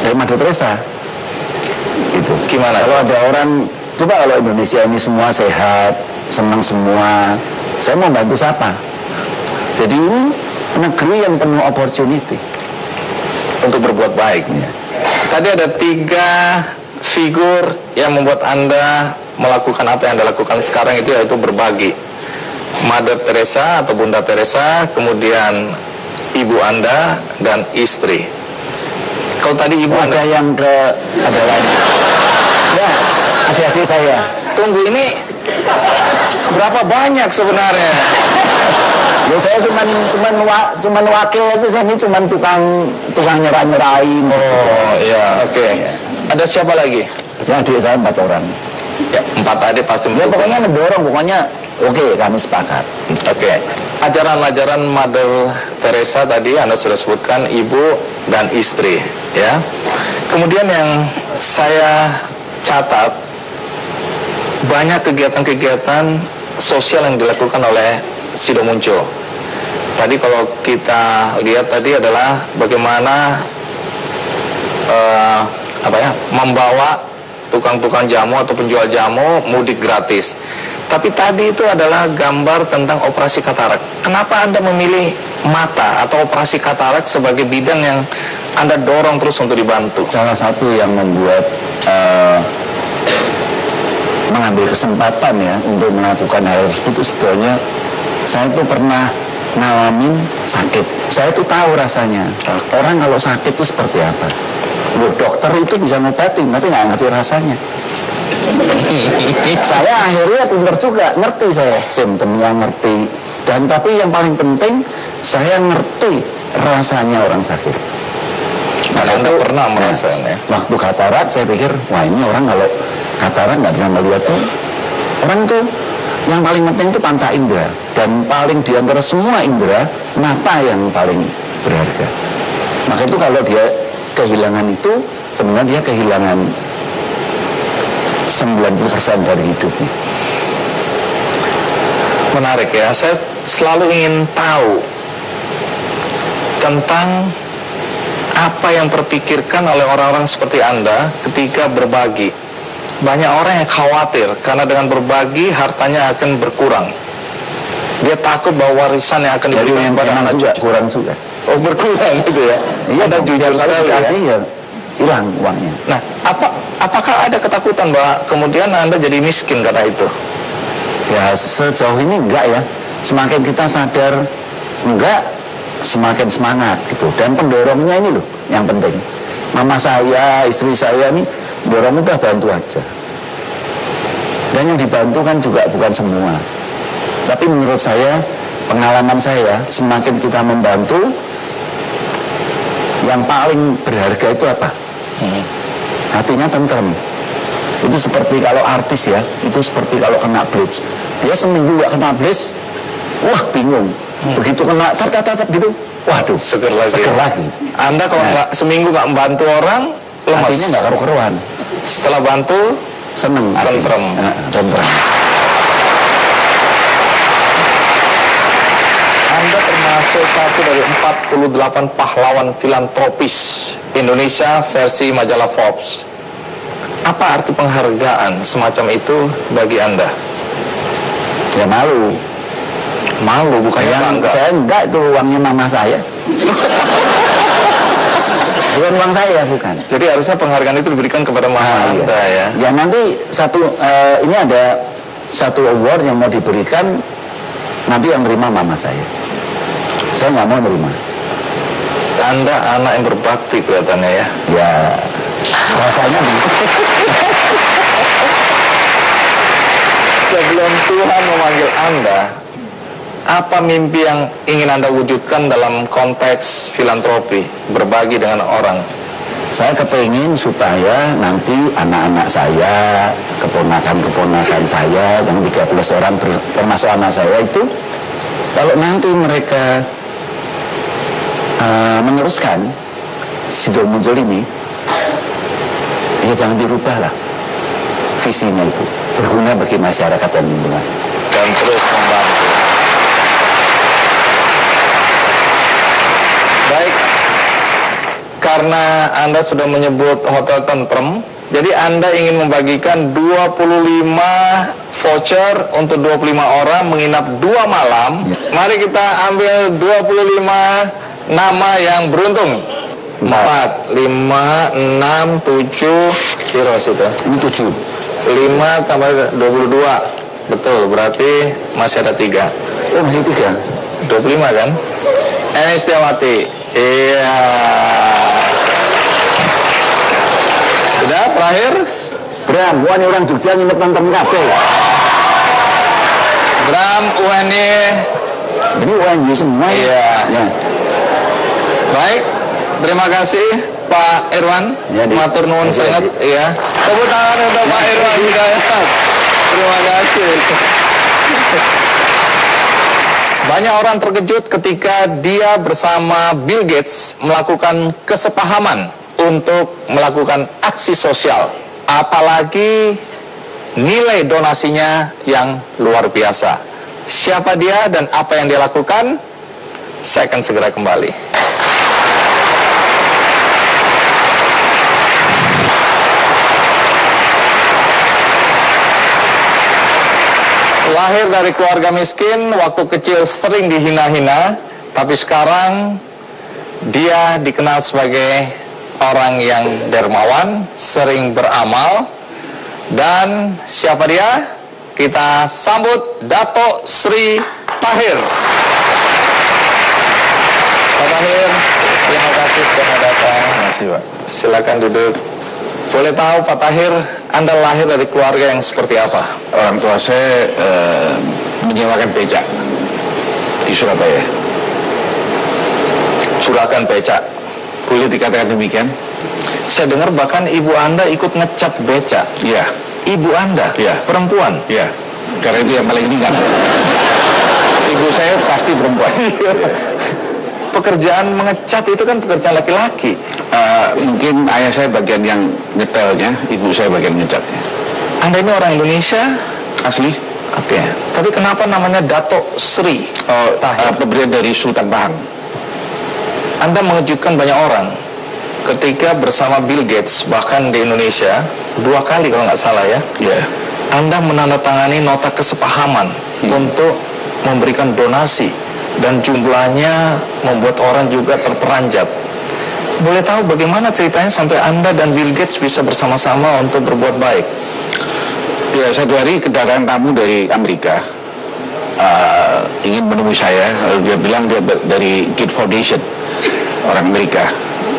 dari Mother Teresa. Gitu.
Gimana?
Kalau ada orang, coba kalau Indonesia ini semua sehat, senang semua, saya mau bantu siapa? Jadi ini negeri yang penuh opportunity
untuk berbuat baik.
Ya.
Tadi ada 3 figur yang membuat Anda melakukan apa yang Anda lakukan sekarang itu, yaitu berbagi. Mother Teresa atau Bunda Teresa, kemudian ibu Anda dan istri. Kalau tadi ibu
Ada
Anda,
yang ada lagi. Ya, adik-adik saya.
tunggu, ini berapa banyak sebenarnya?
Ya saya cuman wakil aja, saya ini cuman tukang nyerahin.
Oh iya, oke. Ada siapa lagi?
Ya adik saya 4 orang.
Ya, 4 tadi pasti
Ya
mendukung.
pokoknya mendorong, pokoknya oke, kami sepakat.
Oke. Ajaran-ajaran Mother Teresa tadi Anda sudah sebutkan, ibu dan istri, ya. Kemudian yang saya catat, banyak kegiatan-kegiatan sosial yang dilakukan oleh Sido Muncul. Tadi kalau kita lihat tadi adalah bagaimana membawa tukang-tukang jamu atau penjual jamu mudik gratis. Tapi tadi itu adalah gambar tentang operasi katarak. Kenapa Anda memilih mata atau operasi katarak sebagai bidang yang Anda dorong terus untuk dibantu?
Salah satu yang membuat mengambil kesempatan ya untuk melakukan hal tersebut itu sebetulnya saya itu pernah ngalamin sakit. Saya itu tahu rasanya orang kalau sakit itu seperti apa. Loh, dokter itu bisa ngobatin tapi nggak ngerti rasanya. Saya akhirnya pinter juga, ngerti saya simptomnya, ngerti. Dan tapi yang paling penting saya ngerti rasanya orang sakit.
Karena Anda pernah merasakannya.
Waktu katarak saya pikir, wah ini orang kalau katarak nggak bisa melihat tuh, orang tuh yang paling penting itu panca indera, dan paling diantara semua indera mata yang paling berharga. Maka itu kalau dia kehilangan itu, sebenarnya dia kehilangan 90% dari hidupnya.
Menarik ya, saya selalu ingin tahu tentang apa yang terpikirkan oleh orang-orang seperti Anda ketika berbagi. Banyak orang yang khawatir karena dengan berbagi hartanya akan berkurang. Dia takut bahwa warisan yang akan diberikan kepada anak
juga kurang juga.
Oh, berkurang gitu ya?
Iya,
Ada jujur
kalau
sekali
dikasih
ya?
ya hilang uangnya.
Nah, apakah ada ketakutan bahwa kemudian Anda jadi miskin karena itu?
Ya sejauh ini enggak ya. Semakin kita sadar enggak, semakin semangat gitu. Dan pendorongnya ini loh yang penting. Mama saya, istri saya ini dorong udah bantu aja. Dan yang dibantu kan juga bukan semua. Tapi menurut saya, pengalaman saya, semakin kita membantu, yang paling berharga itu apa? Hatinya tentrem. Itu seperti kalau artis ya, itu seperti kalau kena blitz. Dia seminggu gak kena blitz, wah bingung. Begitu kena cat gitu, waduh,
Seger lagi.
seger lagi.
Anda kalau nggak seminggu nggak membantu orang, lemas.
Hatinya nggak karu-karuan.
Setelah bantu,
Seneng hati.
Tentrem.
Tentrem.
Anda termasuk satu dari 48 pahlawan filantropis Indonesia versi majalah Forbes. Apa arti penghargaan semacam itu bagi Anda?
Ya malu.
Malu bukannya bangga.
Saya enggak, itu uangnya mama saya. Bukan uang saya, bukan.
Jadi harusnya penghargaan itu diberikan kepada mama
Iya.
Anda ya.
Ya nanti ini ada satu award yang mau diberikan, nanti yang terima mama saya. Saya nggak mau nerima.
Anda anak yang berbakti kelihatannya ya.
Ya rasanya begitu.
Sebelum Tuhan memanggil Anda, apa mimpi yang ingin Anda wujudkan dalam konteks filantropi, berbagi dengan orang?
Saya kepingin supaya nanti anak-anak saya, keponakan-keponakan saya yang 13 orang termasuk anak saya itu, kalau nanti mereka meneruskan Sidul Muncul ini, ya jangan dirubah lah visinya itu, berguna bagi masyarakat dan lingkungan.
Dan terus membantu. Baik, karena Anda sudah menyebut Hotel Tentrem, jadi Anda ingin membagikan 25 voucher untuk 25 orang menginap 2 malam. Mari kita ambil 25 nama yang beruntung. 4, 5, 6, 7, kira situ.
Ini 7.
5 tambah 22. Betul, berarti masih ada 3.
Oh, masih 3.
25 kan? Eni Setiawati. Iya. Sudah terakhir?
Bram, wah ini orang Jogja nginep nonton kabel.
Bram UNY.
Ini UNY semua ya.
Iya.
Ya.
Baik, terima kasih Pak Irwan.
Ya, Di.
Matur nuwun
Terima
sangat.
kasih,
Iya. Tepuk tangan untuk Pak Irwan Hidayat. Terima kasih. Banyak orang terkejut ketika dia bersama Bill Gates melakukan kesepahaman untuk melakukan aksi sosial. Apalagi nilai donasinya yang luar biasa. Siapa dia dan apa yang dia lakukan? Saya akan segera kembali. Lahir dari keluarga miskin, waktu kecil sering dihina-hina, tapi sekarang dia dikenal sebagai orang yang dermawan, sering beramal. Dan siapa dia? Kita sambut Dato Sri Tahir. Pak Tahir, terima kasih sudah datang.
Terima kasih, Pak.
Silakan duduk. Boleh tahu Pak Tahir, Anda lahir dari keluarga yang seperti apa?
Orang tua saya menyewakan becak di Surabaya.
Juragan becak.
Boleh dikatakan demikian?
Saya dengar bahkan ibu Anda ikut ngecat becak.
Iya,
Ibu Anda?
Iya.
Perempuan?
iya. Karena itu yang paling ringan. Ibu saya pasti perempuan. Iya.
Pekerjaan mengecat itu kan pekerjaan laki-laki.
Mungkin ayah saya bagian yang nyetelnya, ibu saya bagian ngecatnya.
Anda ini orang Indonesia?
Asli?
Oke. Tapi kenapa namanya Dato Sri Tahir?
Pemberian dari Sultan Pahang.
Anda mengejutkan banyak orang ketika bersama Bill Gates, bahkan di Indonesia 2 kali kalau nggak salah ya.
Iya.
Anda menandatangani nota kesepahaman untuk memberikan donasi, dan jumlahnya membuat orang juga terperanjat. Boleh tahu bagaimana ceritanya sampai Anda dan Bill Gates bisa bersama-sama untuk berbuat baik?
Ya, satu hari kedatangan tamu dari Amerika ingin menemui saya. Lalu dia bilang dia dari Gates Foundation, orang Amerika.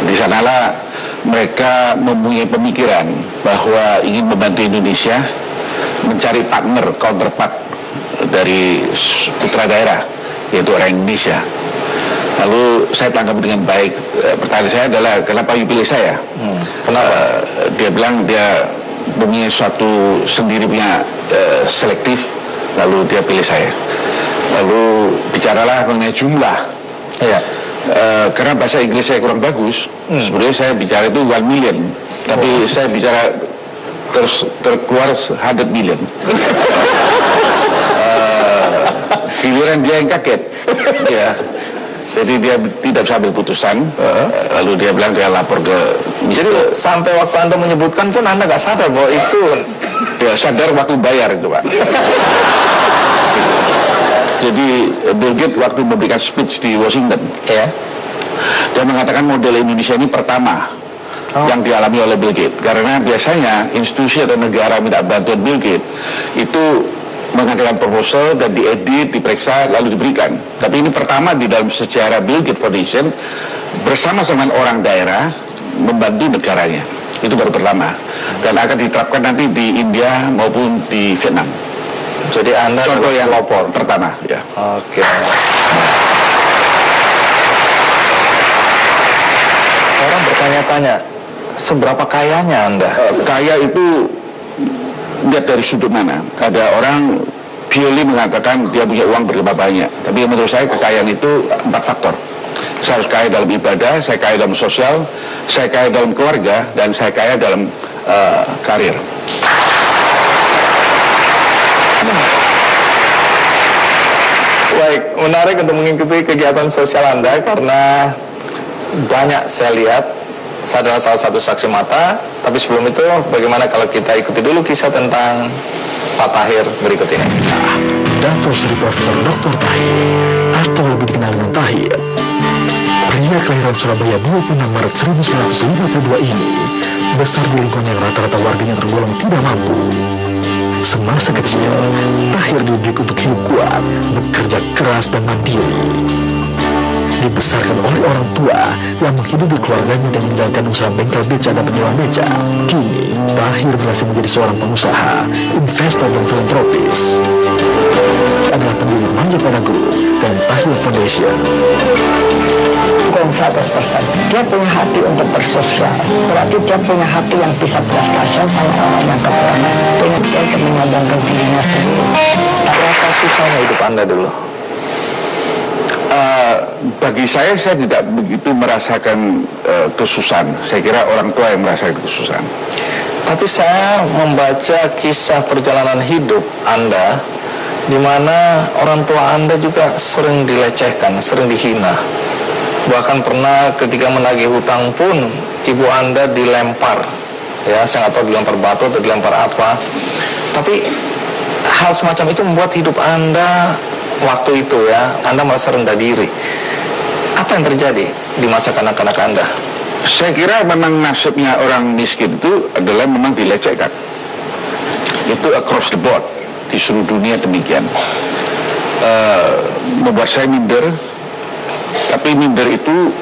Di sanalah mereka mempunyai pemikiran bahwa ingin membantu Indonesia mencari partner, counterpart dari putra daerah, yaitu orang Indonesia. Lalu saya tangkap dengan baik. Pertanyaan saya adalah, kenapa you pilih saya?
Kenapa?
Dia bilang dia punya suatu sendiri punya selektif, lalu dia pilih saya.
Lalu bicaralah mengenai jumlah.
Iya.
Karena bahasa Inggris saya kurang bagus, sebenarnya saya bicara itu 1 million, tapi saya bicara terkeluar 100 million. Giliran dia yang kaget, ya. Jadi dia tidak bisa ambil putusan, lalu dia bilang dia lapor ke
Jadi sampai waktu Anda menyebutkan pun Anda nggak sadar bahwa itu...
Ya, sadar waktu bayar itu, Pak. Jadi Bill Gates waktu memberikan speech di Washington,
Ya.
dia mengatakan model Indonesia ini pertama yang dialami oleh Bill Gates. Karena biasanya institusi atau negara minta bantuan Bill Gates itu mengadakan proposal dan diedit, diperiksa, lalu diberikan. Tapi ini pertama di dalam sejarah Bill Gates Foundation bersama-sama orang daerah membantu negaranya. Itu baru pertama. Dan akan diterapkan nanti di India maupun di Vietnam.
Jadi Anda
Contoh yang
pelopor
pertama, ya.
Oke. Orang bertanya-tanya, seberapa kayanya Anda?
Kaya itu lihat dari sudut mana. Ada orang purely mengatakan dia punya uang berlimpah banyak. Tapi menurut saya kekayaan itu 4 faktor. Saya harus kaya dalam ibadah, saya kaya dalam sosial, saya kaya dalam keluarga, dan saya kaya dalam karir.
Baik, menarik untuk mengikuti kegiatan sosial Anda karena banyak saya lihat. Saya adalah salah satu saksi mata. Tapi sebelum itu, bagaimana kalau kita ikuti dulu kisah tentang Pak Tahir berikut ini.
Dato Sri Profesor Dr. Tahir atau lebih dikenal dengan Tahir, pria kelahiran Surabaya 26 Maret 1952 ini besar di lingkungan yang rata-rata warganya tergolong tidak mampu. Semasa kecil, Tahir dididik untuk hidup kuat, bekerja keras dan mandiri. Dibesarkan oleh orang tua yang menghidupi keluarganya dan menjalankan usaha bengkel beca dan penyewa beca. Kini, Tahir berhasil menjadi seorang pengusaha, investor dan filantropis. Adalah pendiri Manja Pada Group dan Tahir Foundation.
100%. Dia punya hati untuk bersosial. Berarti dia punya hati yang bisa belas kasihan sama orang yang kekurangan. Pengen dia untuk menyadangkan dirinya sendiri.
Apa susahnya hidup Anda dulu?
Bagi saya tidak begitu merasakan kesusahan. Saya kira orang tua yang merasakan kesusahan.
Tapi saya membaca kisah perjalanan hidup Anda, di mana orang tua Anda juga sering dilecehkan, sering dihina. Bahkan pernah ketika menagih hutang pun ibu Anda dilempar. Ya, saya nggak tahu dilempar batu atau dilempar apa. Tapi hal semacam itu membuat hidup Anda waktu itu, ya, Anda merasa rendah diri. Apa yang terjadi di masa kanak-kanak Anda?
Saya kira memang nasibnya orang miskin itu adalah memang dilecehkan. Itu across the board di seluruh dunia demikian. Membuat saya minder. Tapi minder itu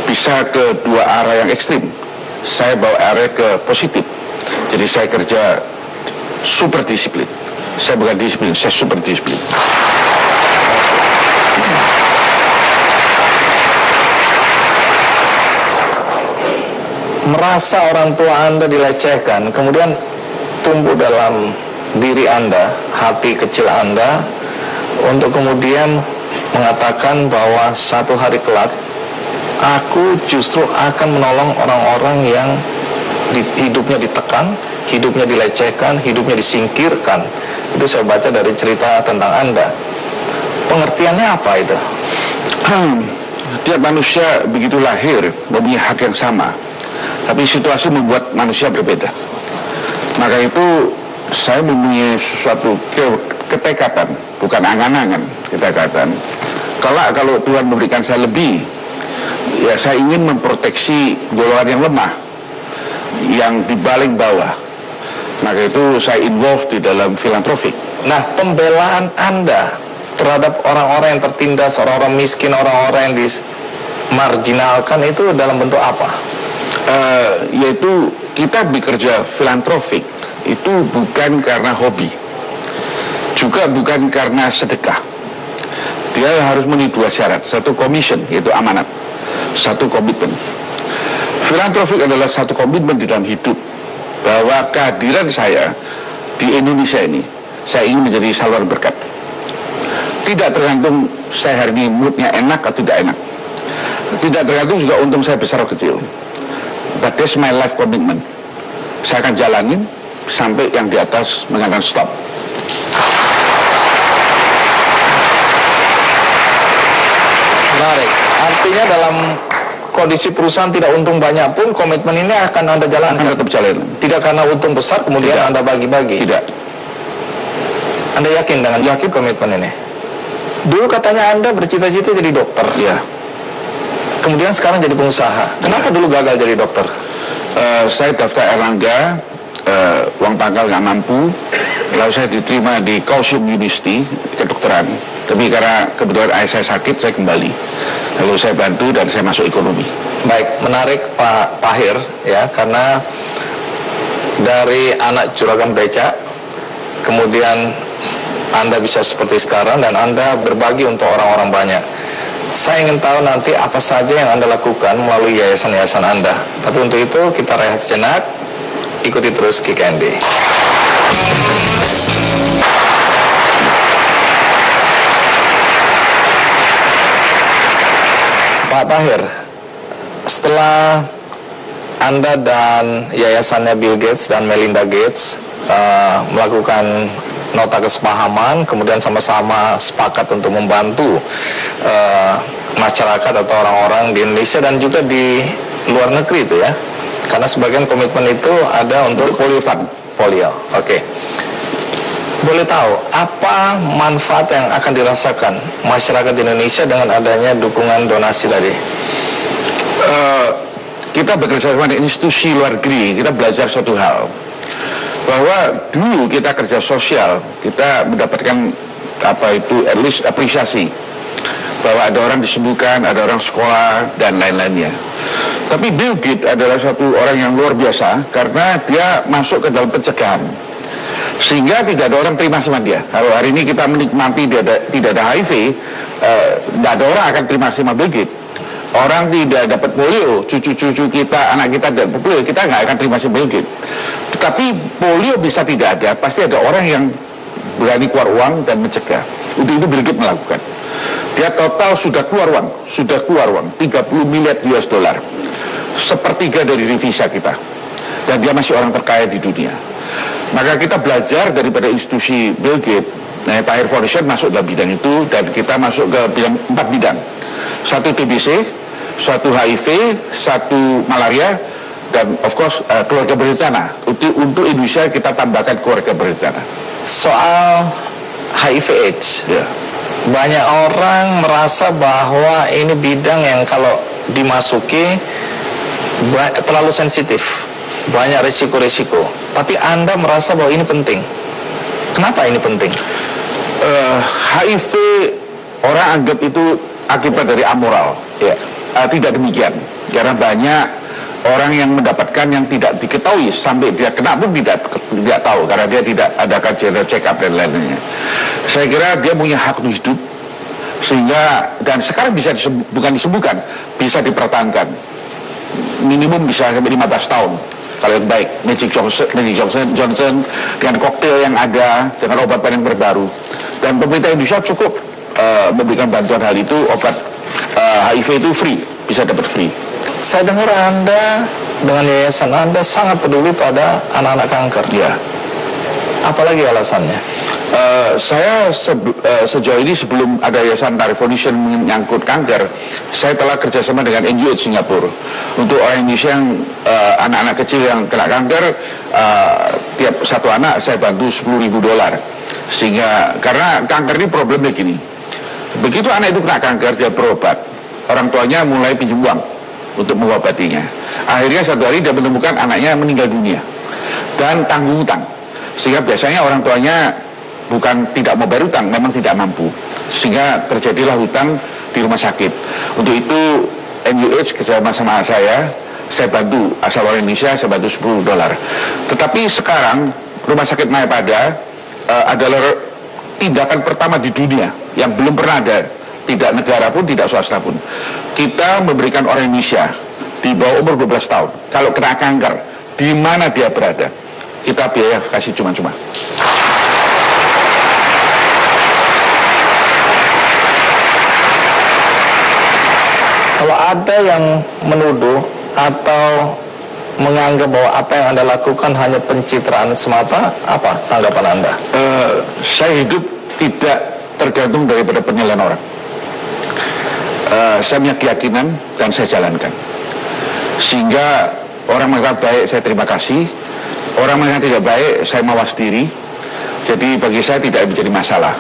bisa ke dua arah yang ekstrim. Saya bawa arah ke positif. Jadi saya kerja super disiplin. Saya bukan disiplin, saya super disiplin.
Merasa orang tua Anda dilecehkan, kemudian tumbuh dalam diri Anda, hati kecil Anda, untuk kemudian mengatakan bahwa satu hari kelak aku justru akan menolong orang-orang yang hidupnya ditekan, hidupnya dilecehkan, hidupnya disingkirkan. Itu saya baca dari cerita tentang Anda. Pengertiannya apa itu?
Tiap manusia begitu lahir mempunyai hak yang sama, tapi situasi membuat manusia berbeda. Maka itu saya mempunyai sesuatu ketekatan, bukan angan-angan, ketekatan. Kalau Tuhan memberikan saya lebih, ya saya ingin memproteksi golongan yang lemah, yang di paling bawah. Maka itu saya involved di dalam filantropik.
Nah, pembelaan Anda terhadap orang-orang yang tertindas, orang-orang miskin, orang-orang yang dimarginalkan itu dalam bentuk apa?
Yaitu kita bekerja filantropik itu bukan karena hobi, juga bukan karena sedekah. Dia harus memenuhi dua syarat. Satu commission, yaitu amanat. Satu komitmen. Filantropik adalah satu komitmen di dalam hidup, bahwa kehadiran saya di Indonesia ini, saya ingin menjadi saluran berkat. Tidak tergantung saya hari ini moodnya enak atau tidak enak. Tidak tergantung juga untung saya besar atau kecil. But that's my life commitment. Saya akan jalanin sampai yang di atas mengatakan stop.
Menarik. Artinya dalam kondisi perusahaan tidak untung banyak pun komitmen ini akan Anda jalankan.
Akan tetap jalan.
Tidak karena untung besar kemudian
Tidak.
Anda bagi-bagi.
Tidak.
Anda yakin dengan komitmen ini? Dulu katanya Anda bercita-cita jadi dokter.
Ya.
Kemudian sekarang jadi pengusaha. Kenapa dulu gagal jadi dokter?
Saya daftar Erlangga, uang pangkal nggak mampu. Lalu saya diterima di Kaohsiung University kedokteran. Tapi karena kebetulan ayah saya sakit, saya kembali. Lalu saya bantu dan saya masuk ekonomi.
Baik, menarik Pak Tahir ya, karena dari anak juragan beca, kemudian Anda bisa seperti sekarang dan Anda berbagi untuk orang-orang banyak. Saya ingin tahu nanti apa saja yang Anda lakukan melalui yayasan-yayasan Anda. Tapi untuk itu kita rehat sejenak, ikuti terus Kick Andy. Pak Tahir, setelah Anda dan yayasannya Bill Gates dan Melinda Gates melakukan nota kesepahaman, kemudian sama-sama sepakat untuk membantu masyarakat atau orang-orang di Indonesia dan juga di luar negeri itu ya, karena sebagian komitmen itu ada untuk polio. Oke. Boleh tahu apa manfaat yang akan dirasakan masyarakat Indonesia dengan adanya dukungan donasi tadi?
Kita bekerja sama dengan institusi luar negeri, kita belajar suatu hal, bahwa dulu kita kerja sosial, kita mendapatkan at least apresiasi, bahwa ada orang disembuhkan, ada orang sekolah dan lain-lainnya. Tapi Bill Gates adalah satu orang yang luar biasa karena dia masuk ke dalam pencegahan, sehingga tidak ada orang terima sama dia. Kalau hari ini kita menikmati tidak ada HIV, tidak ada orang akan terima sama Bill Gates. Orang tidak dapat polio, cucu-cucu kita, anak kita tidak dapat polio, kita nggak akan terima sama Bill Gates. Tetapi polio bisa tidak ada, pasti ada orang yang berani keluar uang dan mencegah. Untuk itu Bill Gates melakukan. Dia total sudah keluar uang 30 miliar US dollar, sepertiga dari devisa kita, dan dia masih orang terkaya di dunia. Maka kita belajar daripada institusi Bill Gates. Tahir Foundation masuk dalam bidang itu, dan kita masuk ke 4 bidang. Satu TBC, satu HIV, satu malaria, dan of course keluarga berencana. Untuk Indonesia kita tambahkan keluarga berencana.
Soal HIV/AIDS, banyak orang merasa bahwa ini bidang yang kalau dimasuki terlalu sensitif, banyak risiko-risiko. Tapi Anda merasa bahwa ini penting. Kenapa ini penting?
HIV orang anggap itu akibat dari amoral. Tidak demikian, karena banyak orang yang mendapatkan yang tidak diketahui, sampai dia kena pun tidak tahu, karena dia tidak adakan general check up dan lain-lainnya. Saya kira dia punya hak untuk hidup, sehingga dan sekarang bisa bukan disembuhkan, bisa dipertahankan minimum bisa sampai 15 tahun kalau yang baik. Magic Johnson dengan koktail yang ada, dengan obat yang terbaru, dan pemerintah Indonesia cukup memberikan bantuan hal itu. Obat HIV itu free, bisa dapat free.
Saya dengar Anda dengan yayasan Anda sangat peduli pada anak-anak kanker.
Ya.
Apalagi alasannya?
Saya sejauh ini sebelum ada yayasan Tahir Foundation menyangkut kanker, saya telah kerjasama dengan NGO Singapura untuk orang Indonesia yang anak-anak kecil yang kena kanker. Tiap satu anak saya bantu $10.000, sehingga karena kanker ini problemnya gini, begitu anak itu kena kanker, dia berobat, orang tuanya mulai pinjam uang untuk mengobatinya. Akhirnya satu hari dia menemukan anaknya meninggal dunia dan tanggung hutang, sehingga biasanya orang tuanya bukan tidak mau bayar hutang, memang tidak mampu, sehingga terjadilah hutang di rumah sakit. Untuk itu NUH bersama sama saya bantu, asal orang Indonesia saya bantu $10. Tetapi sekarang Rumah Sakit Mayapada adalah tindakan pertama di dunia yang belum pernah ada, tidak negara pun, tidak swasta pun. Kita memberikan orang Indonesia di bawah umur 12 tahun, kalau kena kanker, di mana dia berada, kita biaya kasih cuma-cuma.
Kalau ada yang menuduh atau menganggap bahwa apa yang Anda lakukan hanya pencitraan semata, apa tanggapan Anda?
Saya hidup tidak tergantung daripada penilaian orang. Saya punya keyakinan dan saya jalankan. Sehingga orang mengatakan baik, saya terima kasih. Orang mengatakan tidak baik, saya mawas diri. Jadi bagi saya tidak menjadi masalah.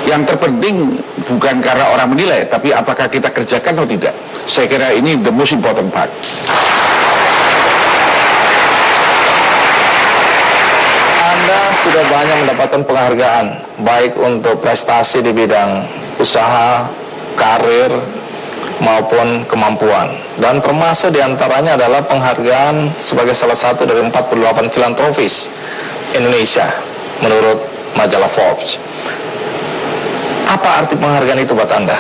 Yang terpenting bukan karena orang menilai, tapi apakah kita kerjakan atau tidak. Saya kira ini the most important part.
Anda sudah banyak mendapatkan penghargaan, baik untuk prestasi di bidang usaha, karir, maupun kemampuan. Dan termasuk diantaranya adalah penghargaan sebagai salah satu dari 48 filantropis Indonesia menurut majalah Forbes. Apa arti penghargaan itu buat Anda?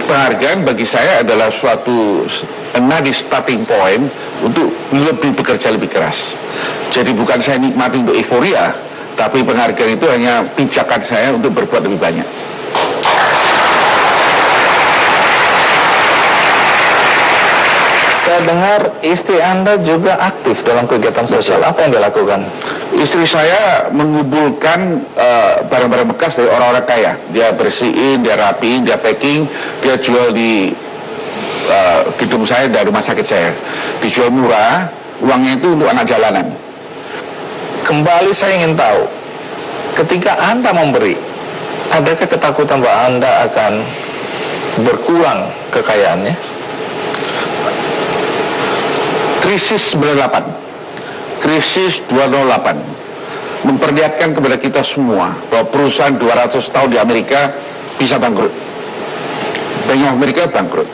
Penghargaan bagi saya adalah suatu nadi starting point untuk lebih bekerja lebih keras. Jadi bukan saya nikmati untuk euforia, tapi penghargaan itu hanya pijakan saya untuk berbuat lebih banyak.
Saya dengar istri Anda juga aktif dalam kegiatan sosial. Apa yang dia lakukan?
Istri saya mengumpulkan barang-barang bekas dari orang-orang kaya. Dia bersihin, dia rapiin, dia packing, dia jual di gedung saya dan rumah sakit saya. Dijual murah, uangnya itu untuk anak jalanan.
Kembali saya ingin tahu, ketika Anda memberi, adakah ketakutan bahwa Anda akan berkurang kekayaannya?
Krisis 98, krisis 208 memperlihatkan kepada kita semua bahwa perusahaan 200 tahun di Amerika bisa bangkrut. Bank of America bangkrut,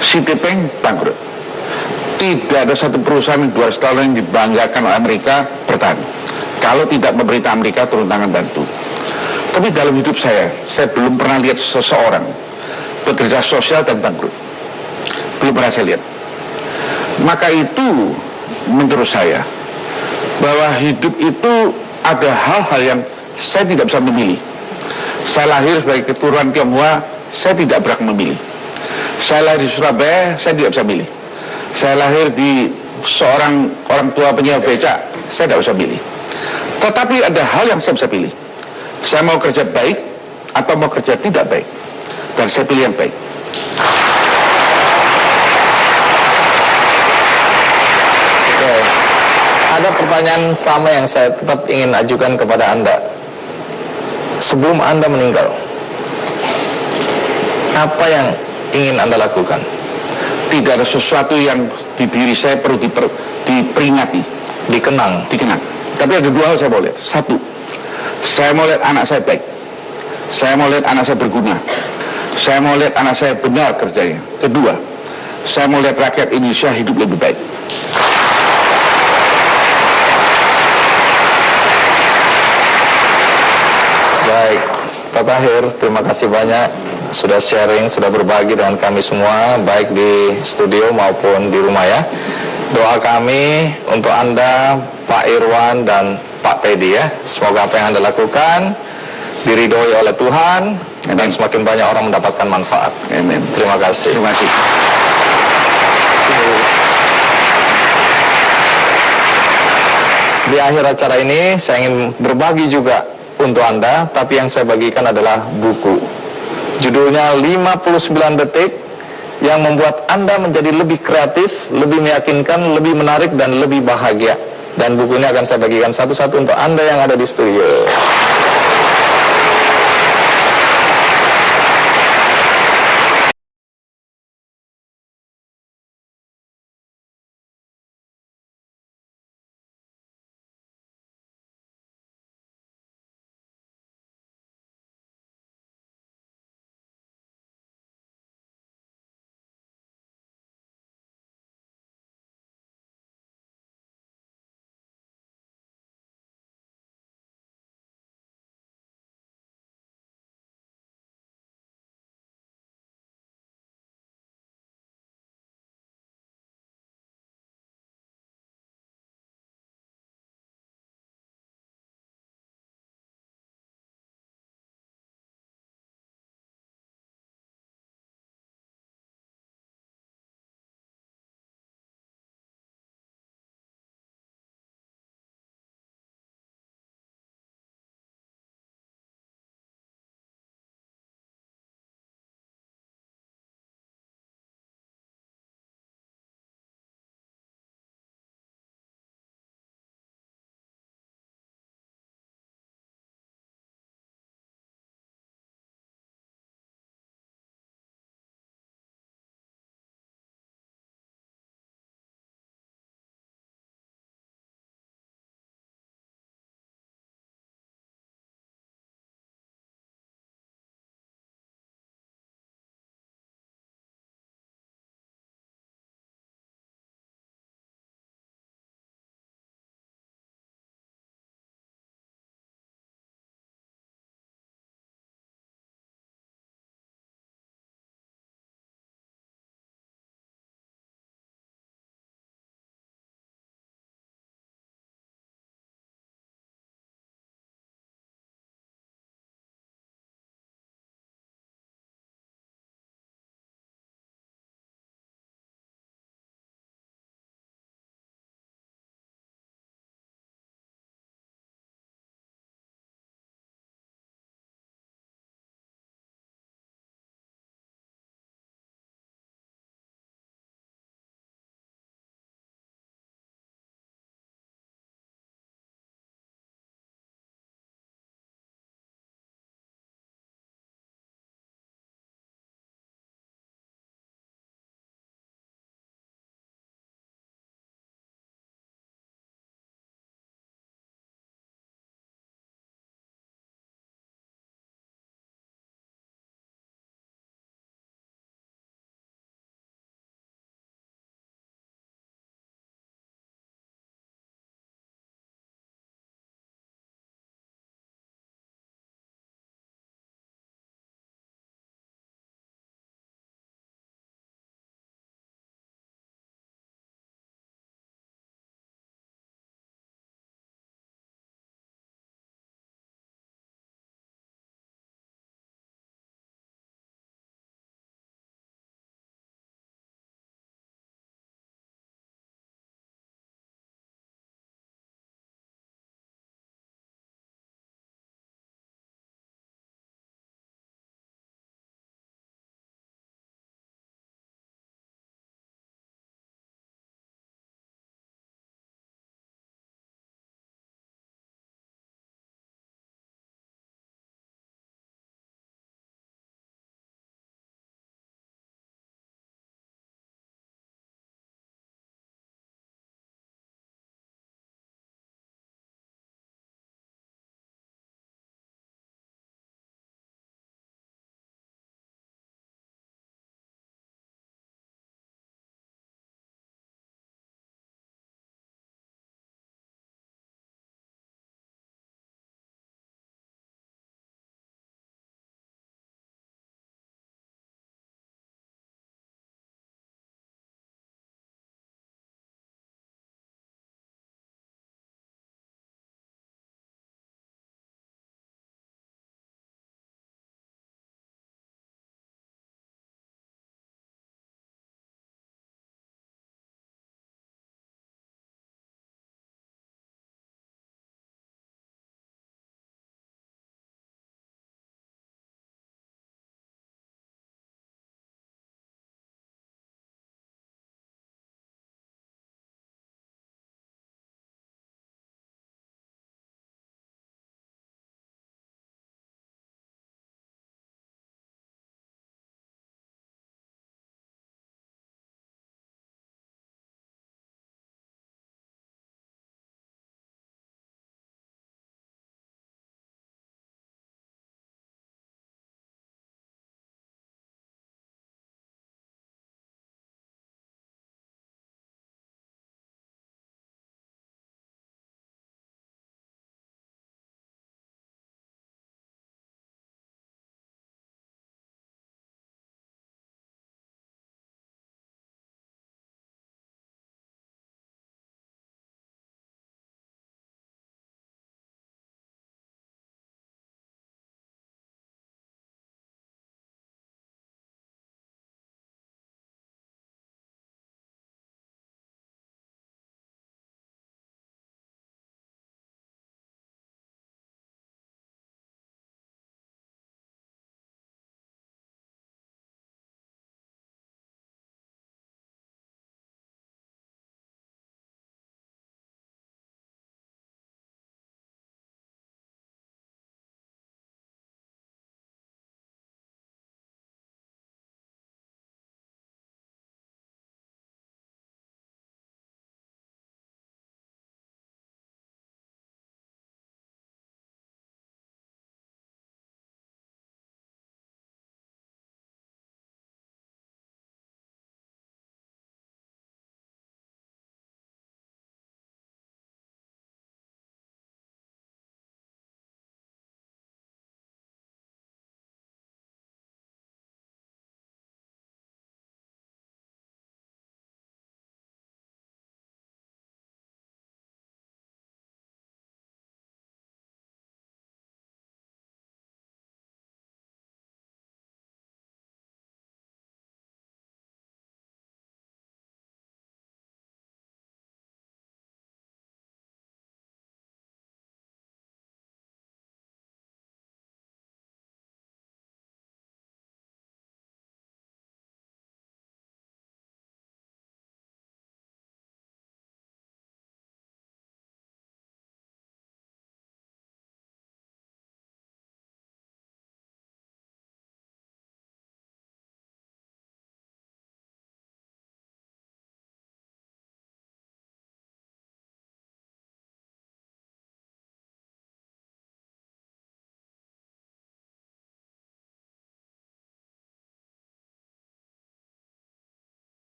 Citibank bangkrut. Tidak ada satu perusahaan yang 200 tahun yang dibanggakan oleh Amerika bertahan kalau tidak pemerintah Amerika turun tangan bantu. Tapi dalam hidup saya belum pernah lihat seseorang bekerja sosial dan bangkrut. Belum pernah saya lihat. Maka itu menurut saya bahwa hidup itu ada hal-hal yang saya tidak bisa memilih. Saya lahir sebagai keturunan Tionghoa, saya tidak berhak memilih. Saya lahir di Surabaya, saya tidak bisa milih. Saya lahir di seorang orang tua penyewa becak, saya tidak bisa milih. Tetapi ada hal yang saya bisa pilih. Saya mau kerja baik atau mau kerja tidak baik, dan saya pilih yang baik.
Ada pertanyaan sama yang saya tetap ingin ajukan kepada Anda. Sebelum Anda meninggal, apa yang ingin Anda lakukan?
Tidak ada sesuatu yang di diri saya perlu diperingati, dikenang. Tapi ada dua hal saya mau lihat. Satu, saya mau lihat anak saya baik. Saya mau lihat anak saya berguna. Saya mau lihat anak saya benar kerjanya. Kedua, saya mau lihat rakyat Indonesia hidup lebih baik.
Baik, Pak Tahir, terima kasih banyak sudah sharing, sudah berbagi dengan kami semua, baik di studio maupun di rumah ya. Doa kami untuk Anda, Pak Irwan dan Pak Teddy ya. Semoga apa yang Anda lakukan diridhoi oleh Tuhan dan semakin banyak orang mendapatkan manfaat.
Amin.
Terima kasih.
Terima kasih.
Di akhir acara ini saya ingin berbagi juga untuk Anda, tapi yang saya bagikan adalah buku. Judulnya 59 detik yang membuat Anda menjadi lebih kreatif, lebih meyakinkan, lebih menarik dan lebih bahagia. Dan buku ini akan saya bagikan satu-satu untuk Anda yang ada di studio.